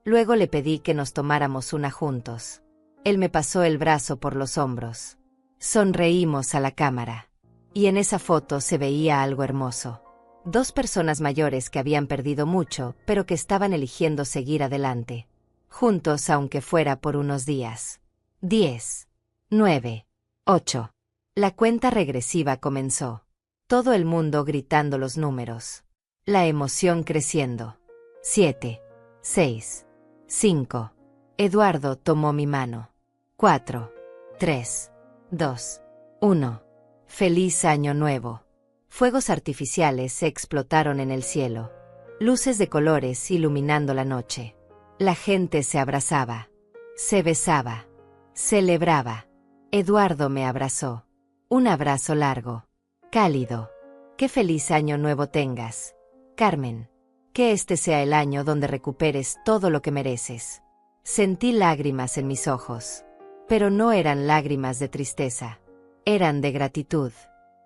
Luego le pedí que nos tomáramos una juntos. Él me pasó el brazo por los hombros. Sonreímos a la cámara. Y en esa foto se veía algo hermoso. Dos personas mayores que habían perdido mucho, pero que estaban eligiendo seguir adelante. Juntos aunque fuera por unos días. 10, 9, 8. La cuenta regresiva comenzó. Todo el mundo gritando los números. La emoción creciendo. 7, 6, 5. Eduardo tomó mi mano. 4, 3, 2, 1. Feliz año nuevo. Fuegos artificiales se explotaron en el cielo. Luces de colores iluminando la noche. La gente se abrazaba. Se besaba. Celebraba. Eduardo me abrazó. Un abrazo largo. Cálido. Qué feliz año nuevo tengas, Carmen. Que este sea el año donde recuperes todo lo que mereces. Sentí lágrimas en mis ojos. Pero no eran lágrimas de tristeza. Eran de gratitud.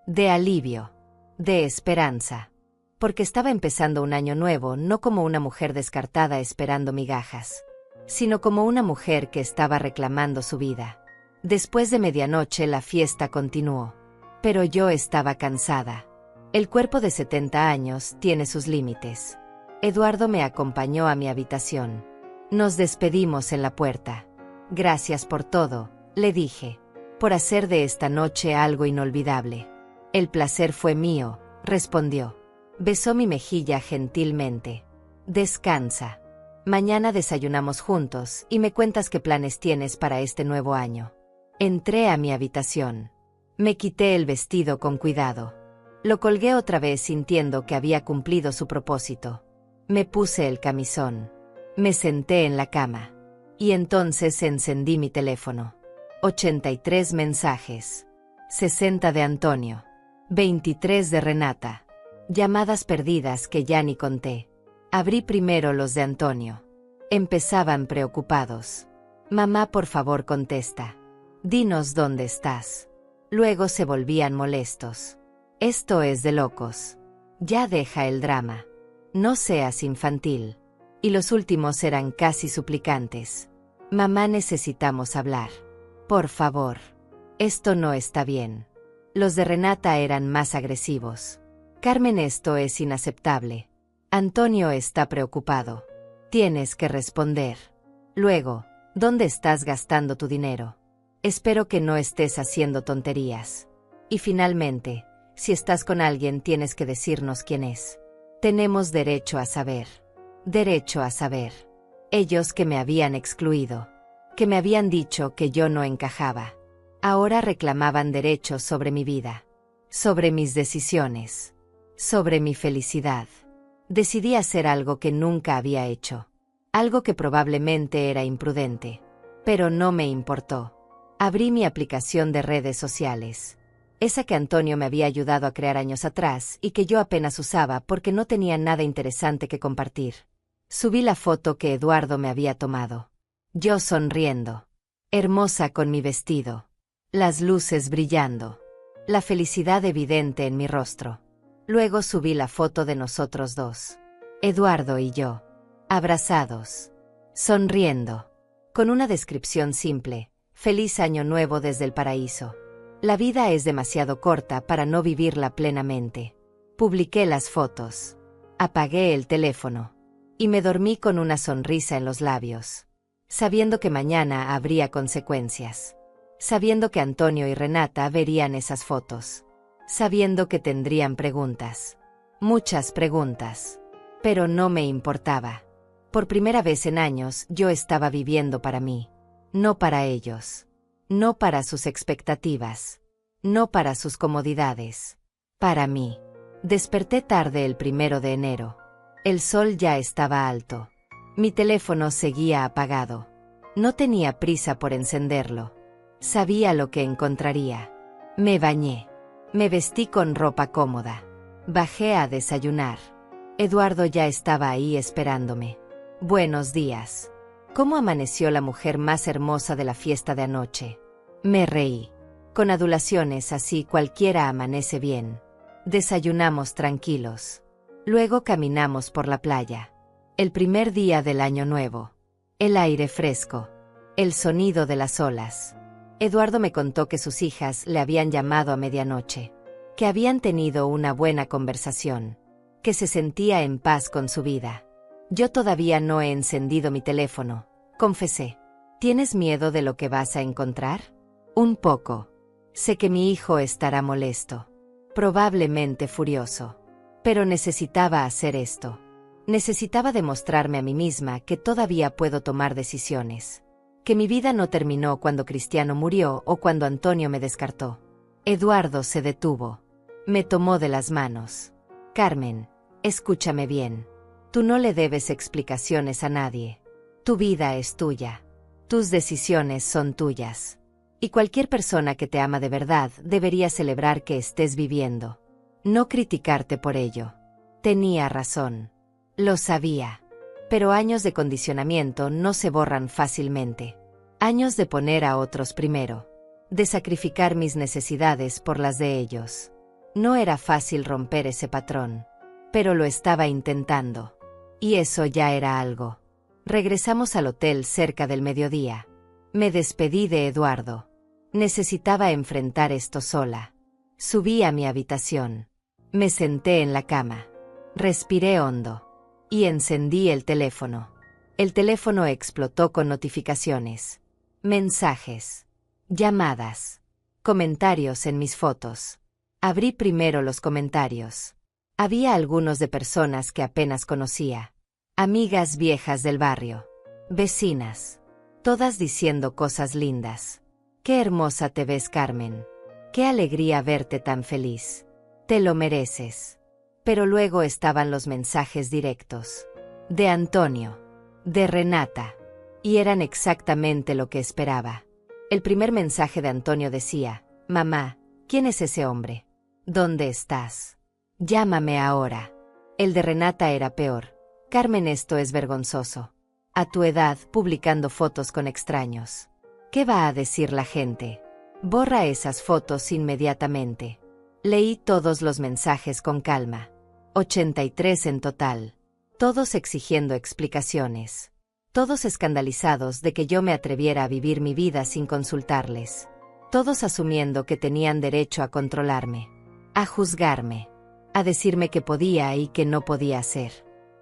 De alivio. De esperanza. Porque estaba empezando un año nuevo no como una mujer descartada esperando migajas, sino como una mujer que estaba reclamando su vida. Después de medianoche la fiesta continuó. Pero yo estaba cansada. El cuerpo de 70 años tiene sus límites. Eduardo me acompañó a mi habitación. Nos despedimos en la puerta. Gracias por todo, le dije. Por hacer de esta noche algo inolvidable. El placer fue mío, respondió. Besó mi mejilla gentilmente. Descansa. Mañana desayunamos juntos y me cuentas qué planes tienes para este nuevo año. Entré a mi habitación. Me quité el vestido con cuidado. Lo colgué otra vez sintiendo que había cumplido su propósito. Me puse el camisón. Me senté en la cama. Y entonces encendí mi teléfono. 83 mensajes. 60 de Antonio. 23 de Renata. Llamadas perdidas que ya ni conté. Abrí primero los de Antonio. Empezaban preocupados. Mamá, por favor, contesta. Dinos dónde estás. Luego se volvían molestos. Esto es de locos. Ya deja el drama. No seas infantil. Y los últimos eran casi suplicantes. Mamá, necesitamos hablar. Por favor. Esto no está bien. Los de Renata eran más agresivos. Carmen, esto es inaceptable. Antonio está preocupado. Tienes que responder. Luego, ¿dónde estás gastando tu dinero? Espero que no estés haciendo tonterías. Y finalmente, si estás con alguien tienes que decirnos quién es. Tenemos derecho a saber. Derecho a saber. Ellos que me habían excluido. que me habían dicho que yo no encajaba. Ahora reclamaban derechos sobre mi vida, sobre mis decisiones, sobre mi felicidad. Decidí hacer algo que nunca había hecho, algo que probablemente era imprudente, pero no me importó. Abrí mi aplicación de redes sociales, esa que Antonio me había ayudado a crear años atrás y que yo apenas usaba porque no tenía nada interesante que compartir. Subí la foto que Eduardo me había tomado. Yo sonriendo, hermosa con mi vestido, las luces brillando, la felicidad evidente en mi rostro. Luego subí la foto de nosotros dos, Eduardo y yo, abrazados, sonriendo, con una descripción simple: feliz año nuevo desde el paraíso. La vida es demasiado corta para no vivirla plenamente. Publiqué las fotos, apagué el teléfono y me dormí con una sonrisa en los labios, sabiendo que mañana habría consecuencias, sabiendo que Antonio y Renata verían esas fotos, sabiendo que tendrían preguntas, muchas preguntas, pero no me importaba. Por primera vez en años yo estaba viviendo para mí, no para ellos, no para sus expectativas, no para sus comodidades, para mí. Desperté tarde el 1 de enero. El sol ya estaba alto. Mi teléfono seguía apagado. No tenía prisa por encenderlo. Sabía lo que encontraría. Me bañé. Me vestí con ropa cómoda. Bajé a desayunar. Eduardo ya estaba ahí esperándome. Buenos días. ¿Cómo amaneció la mujer más hermosa de la fiesta de anoche? Me reí. Con adulaciones así cualquiera amanece bien. Desayunamos tranquilos. Luego caminamos por la playa. El primer día del año nuevo. El aire fresco. El sonido de las olas. Eduardo me contó que sus hijas le habían llamado a medianoche, que habían tenido una buena conversación, que se sentía en paz con su vida. Yo todavía no he encendido mi teléfono, confesé. ¿Tienes miedo de lo que vas a encontrar? Un poco. Sé que mi hijo estará molesto, probablemente furioso. Pero necesitaba hacer esto. Necesitaba demostrarme a mí misma que todavía puedo tomar decisiones. Que mi vida no terminó cuando Cristiano murió o cuando Antonio me descartó. Eduardo se detuvo. Me tomó de las manos. Carmen, escúchame bien. Tú no le debes explicaciones a nadie. Tu vida es tuya. Tus decisiones son tuyas. Y cualquier persona que te ama de verdad debería celebrar que estés viviendo. No criticarte por ello. Tenía razón. Lo sabía. Pero años de condicionamiento no se borran fácilmente. Años de poner a otros primero. De sacrificar mis necesidades por las de ellos. No era fácil romper ese patrón. Pero lo estaba intentando. Y eso ya era algo. Regresamos al hotel cerca del mediodía. Me despedí de Eduardo. Necesitaba enfrentar esto sola. Subí a mi habitación. Me senté en la cama. Respiré hondo. Y encendí el teléfono. El teléfono explotó con notificaciones. Mensajes. Llamadas. Comentarios en mis fotos. Abrí primero los comentarios. Había algunos de personas que apenas conocía. Amigas viejas del barrio. Vecinas. Todas diciendo cosas lindas. Qué hermosa te ves, Carmen. Qué alegría verte tan feliz. Te lo mereces. Pero luego estaban los mensajes directos. De Antonio. De Renata. Y eran exactamente lo que esperaba. El primer mensaje de Antonio decía: Mamá, ¿quién es ese hombre? ¿Dónde estás? Llámame ahora. El de Renata era peor. Carmen, esto es vergonzoso. A tu edad, publicando fotos con extraños. ¿Qué va a decir la gente? Borra esas fotos inmediatamente. Leí todos los mensajes con calma. 83 en total. Todos exigiendo explicaciones. Todos escandalizados de que yo me atreviera a vivir mi vida sin consultarles. Todos asumiendo que tenían derecho a controlarme. A juzgarme. A decirme qué podía y qué no podía hacer.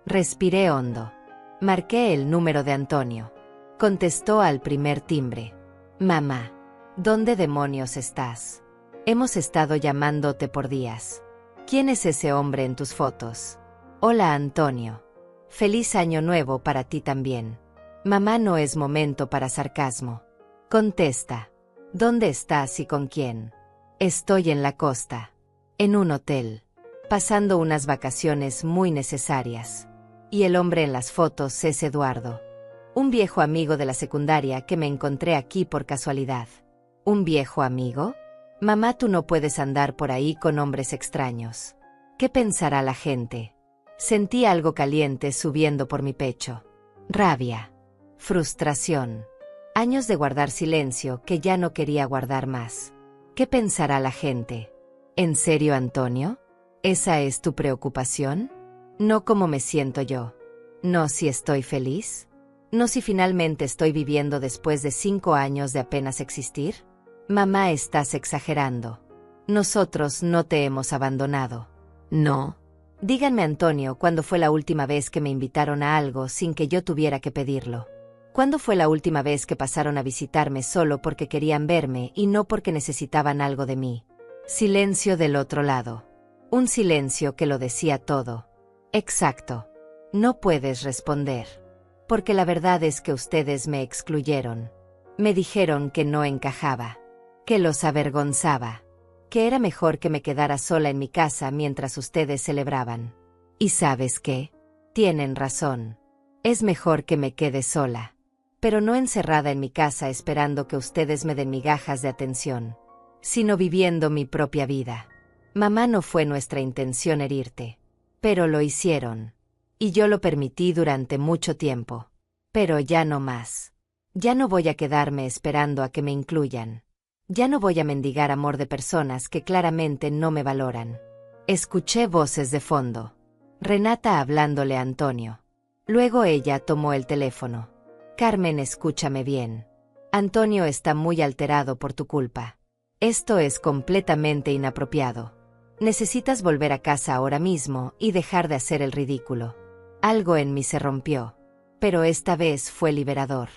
Respiré hondo. Marqué el número de Antonio. Contestó al primer timbre. Mamá, ¿dónde demonios estás? Hemos estado llamándote por días. ¿Quién es ese hombre en tus fotos? Hola, Antonio. Feliz año nuevo para ti también. Mamá, no es momento para sarcasmo. Contesta. ¿Dónde estás y con quién? Estoy en la costa. En un hotel. Pasando unas vacaciones muy necesarias. Y el hombre en las fotos es Eduardo. Un viejo amigo de la secundaria que me encontré aquí por casualidad. ¿Un viejo amigo? Mamá, tú no puedes andar por ahí con hombres extraños. ¿Qué pensará la gente? Sentí algo caliente subiendo por mi pecho. Rabia. Frustración. Años de guardar silencio que ya no quería guardar más. ¿Qué pensará la gente? ¿En serio, Antonio? ¿Esa es tu preocupación? No cómo me siento yo. No si estoy feliz. No si finalmente estoy viviendo después de 5 años de apenas existir. Mamá, estás exagerando. Nosotros no te hemos abandonado. No. Díganme, Antonio, ¿cuándo fue la última vez que me invitaron a algo sin que yo tuviera que pedirlo? ¿Cuándo fue la última vez que pasaron a visitarme solo porque querían verme y no porque necesitaban algo de mí? Silencio del otro lado. Un silencio que lo decía todo. Exacto. No puedes responder. Porque la verdad es que ustedes me excluyeron. Me dijeron que no encajaba. Que los avergonzaba. Que era mejor que me quedara sola en mi casa mientras ustedes celebraban. ¿Y sabes qué? Tienen razón. Es mejor que me quede sola. Pero no encerrada en mi casa esperando que ustedes me den migajas de atención, sino viviendo mi propia vida. Mamá, no fue nuestra intención herirte. Pero lo hicieron. Y yo lo permití durante mucho tiempo. Pero ya no más. Ya no voy a quedarme esperando a que me incluyan. Ya no voy a mendigar amor de personas que claramente no me valoran. Escuché voces de fondo. Renata hablándole a Antonio. Luego ella tomó el teléfono. Carmen, escúchame bien. Antonio está muy alterado por tu culpa. Esto es completamente inapropiado. Necesitas volver a casa ahora mismo y dejar de hacer el ridículo. Algo en mí se rompió. Pero esta vez fue liberador.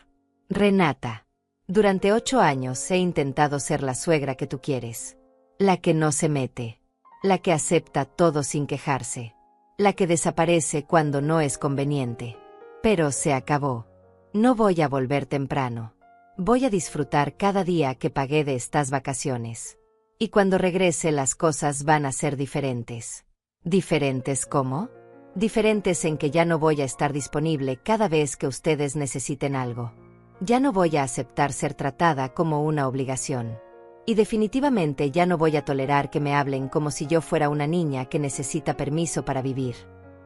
Renata. Durante 8 años he intentado ser la suegra que tú quieres. La que no se mete. La que acepta todo sin quejarse. La que desaparece cuando no es conveniente. Pero se acabó. No voy a volver temprano. Voy a disfrutar cada día que pagué de estas vacaciones. Y cuando regrese las cosas van a ser diferentes. ¿Diferentes cómo? Diferentes en que ya no voy a estar disponible cada vez que ustedes necesiten algo. Ya no voy a aceptar ser tratada como una obligación. Y definitivamente ya no voy a tolerar que me hablen como si yo fuera una niña que necesita permiso para vivir.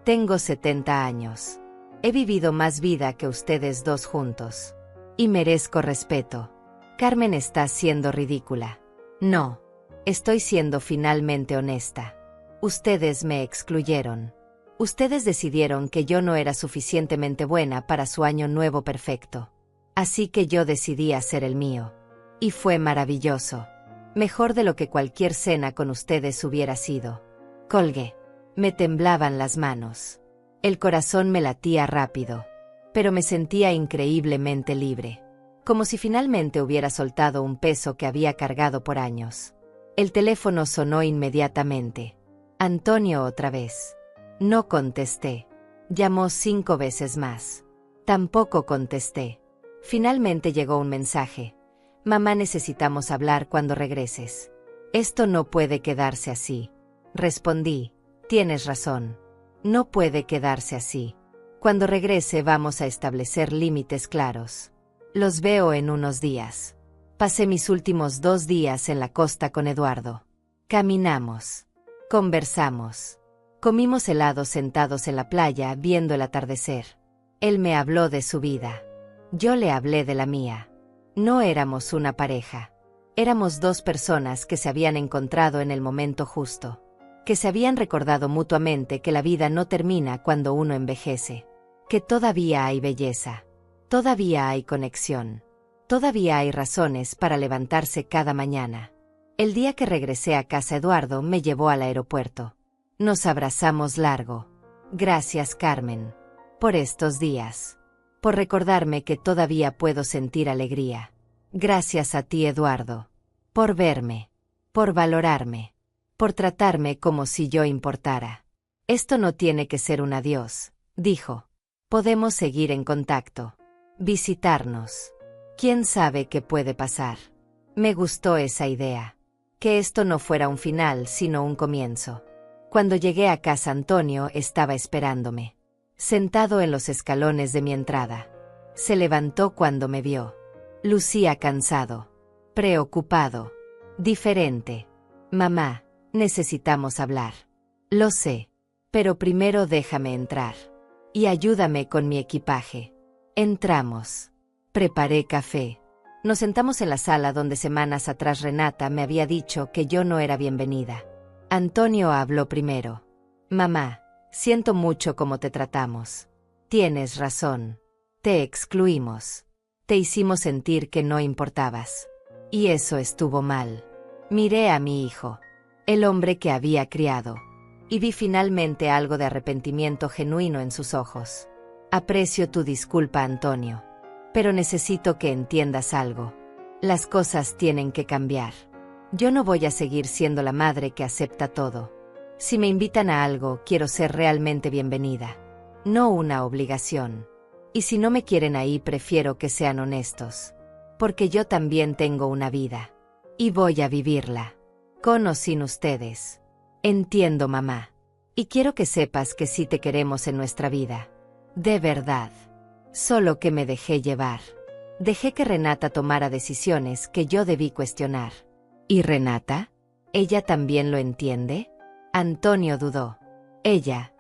Tengo 70 años. He vivido más vida que ustedes dos juntos. Y merezco respeto. Carmen, está siendo ridícula. No. Estoy siendo finalmente honesta. Ustedes me excluyeron. Ustedes decidieron que yo no era suficientemente buena para su año nuevo perfecto. Así que yo decidí hacer el mío. Y fue maravilloso. Mejor de lo que cualquier cena con ustedes hubiera sido. Colgué. Me temblaban las manos. El corazón me latía rápido. Pero me sentía increíblemente libre. Como si finalmente hubiera soltado un peso que había cargado por años. El teléfono sonó inmediatamente. Antonio otra vez. No contesté. Llamó 5 veces más. Tampoco contesté. Finalmente llegó un mensaje. Mamá, necesitamos hablar cuando regreses. Esto no puede quedarse así. Respondí. Tienes razón. No puede quedarse así. Cuando regrese vamos a establecer límites claros. Los veo en unos días. Pasé mis últimos 2 días en la costa con Eduardo. Caminamos. Conversamos. Comimos helado sentados en la playa viendo el atardecer. Él me habló de su vida. Yo le hablé de la mía. No éramos una pareja. Éramos 2 personas que se habían encontrado en el momento justo. Que se habían recordado mutuamente que la vida no termina cuando uno envejece. Que todavía hay belleza. Todavía hay conexión. Todavía hay razones para levantarse cada mañana. El día que regresé a casa, Eduardo me llevó al aeropuerto. Nos abrazamos largo. Gracias, Carmen. Por estos días. Por recordarme que todavía puedo sentir alegría. Gracias a ti, Eduardo. Por verme. Por valorarme. Por tratarme como si yo importara. Esto no tiene que ser un adiós, dijo. Podemos seguir en contacto. Visitarnos. ¿Quién sabe qué puede pasar? Me gustó esa idea. Que esto no fuera un final, sino un comienzo. Cuando llegué a casa, Antonio estaba esperándome. Sentado en los escalones de mi entrada. Se levantó cuando me vio. Lucía cansado. Preocupado. Diferente. Mamá, necesitamos hablar. Lo sé. Pero primero déjame entrar. Y ayúdame con mi equipaje. Entramos. Preparé café. Nos sentamos en la sala donde semanas atrás Renata me había dicho que yo no era bienvenida. Antonio habló primero. Mamá, siento mucho cómo te tratamos. Tienes razón. Te excluimos. Te hicimos sentir que no importabas. Y eso estuvo mal. Miré a mi hijo, el hombre que había criado, y vi finalmente algo de arrepentimiento genuino en sus ojos. Aprecio tu disculpa, Antonio. Pero necesito que entiendas algo. Las cosas tienen que cambiar. Yo no voy a seguir siendo la madre que acepta todo. Si me invitan a algo, quiero ser realmente bienvenida. No una obligación. Y si no me quieren ahí, prefiero que sean honestos. Porque yo también tengo una vida. Y voy a vivirla. Con o sin ustedes. Entiendo, mamá. Y quiero que sepas que sí te queremos en nuestra vida. De verdad. Solo que me dejé llevar. Dejé que Renata tomara decisiones que yo debí cuestionar. ¿Y Renata? ¿Ella también lo entiende? Antonio dudó. Ella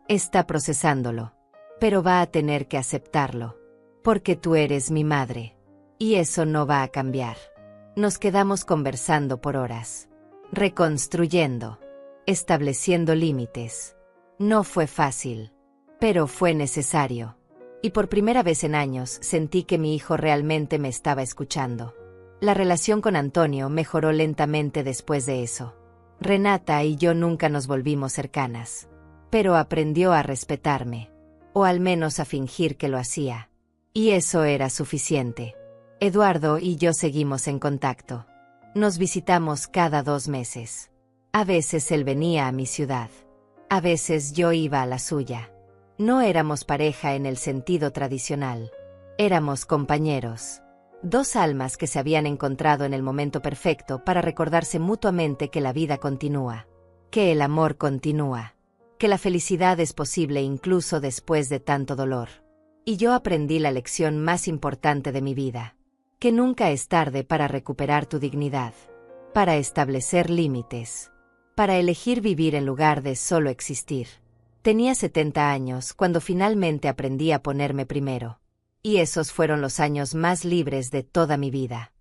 está procesándolo. Pero va a tener que aceptarlo. Porque tú eres mi madre. Y eso no va a cambiar. Nos quedamos conversando por horas. Reconstruyendo. Estableciendo límites. No fue fácil. Pero fue necesario. Y por primera vez en años sentí que mi hijo realmente me estaba escuchando. La relación con Antonio mejoró lentamente después de eso. Renata y yo nunca nos volvimos cercanas. Pero aprendió a respetarme. O al menos a fingir que lo hacía. Y eso era suficiente. Eduardo y yo seguimos en contacto. Nos visitamos cada 2 meses. A veces él venía a mi ciudad. A veces yo iba a la suya. No éramos pareja en el sentido tradicional. Éramos compañeros. 2 almas que se habían encontrado en el momento perfecto para recordarse mutuamente que la vida continúa. Que el amor continúa. Que la felicidad es posible incluso después de tanto dolor. Y yo aprendí la lección más importante de mi vida. Que nunca es tarde para recuperar tu dignidad. Para establecer límites. Para elegir vivir en lugar de solo existir. Tenía 70 años cuando finalmente aprendí a ponerme primero. Y esos fueron los años más libres de toda mi vida.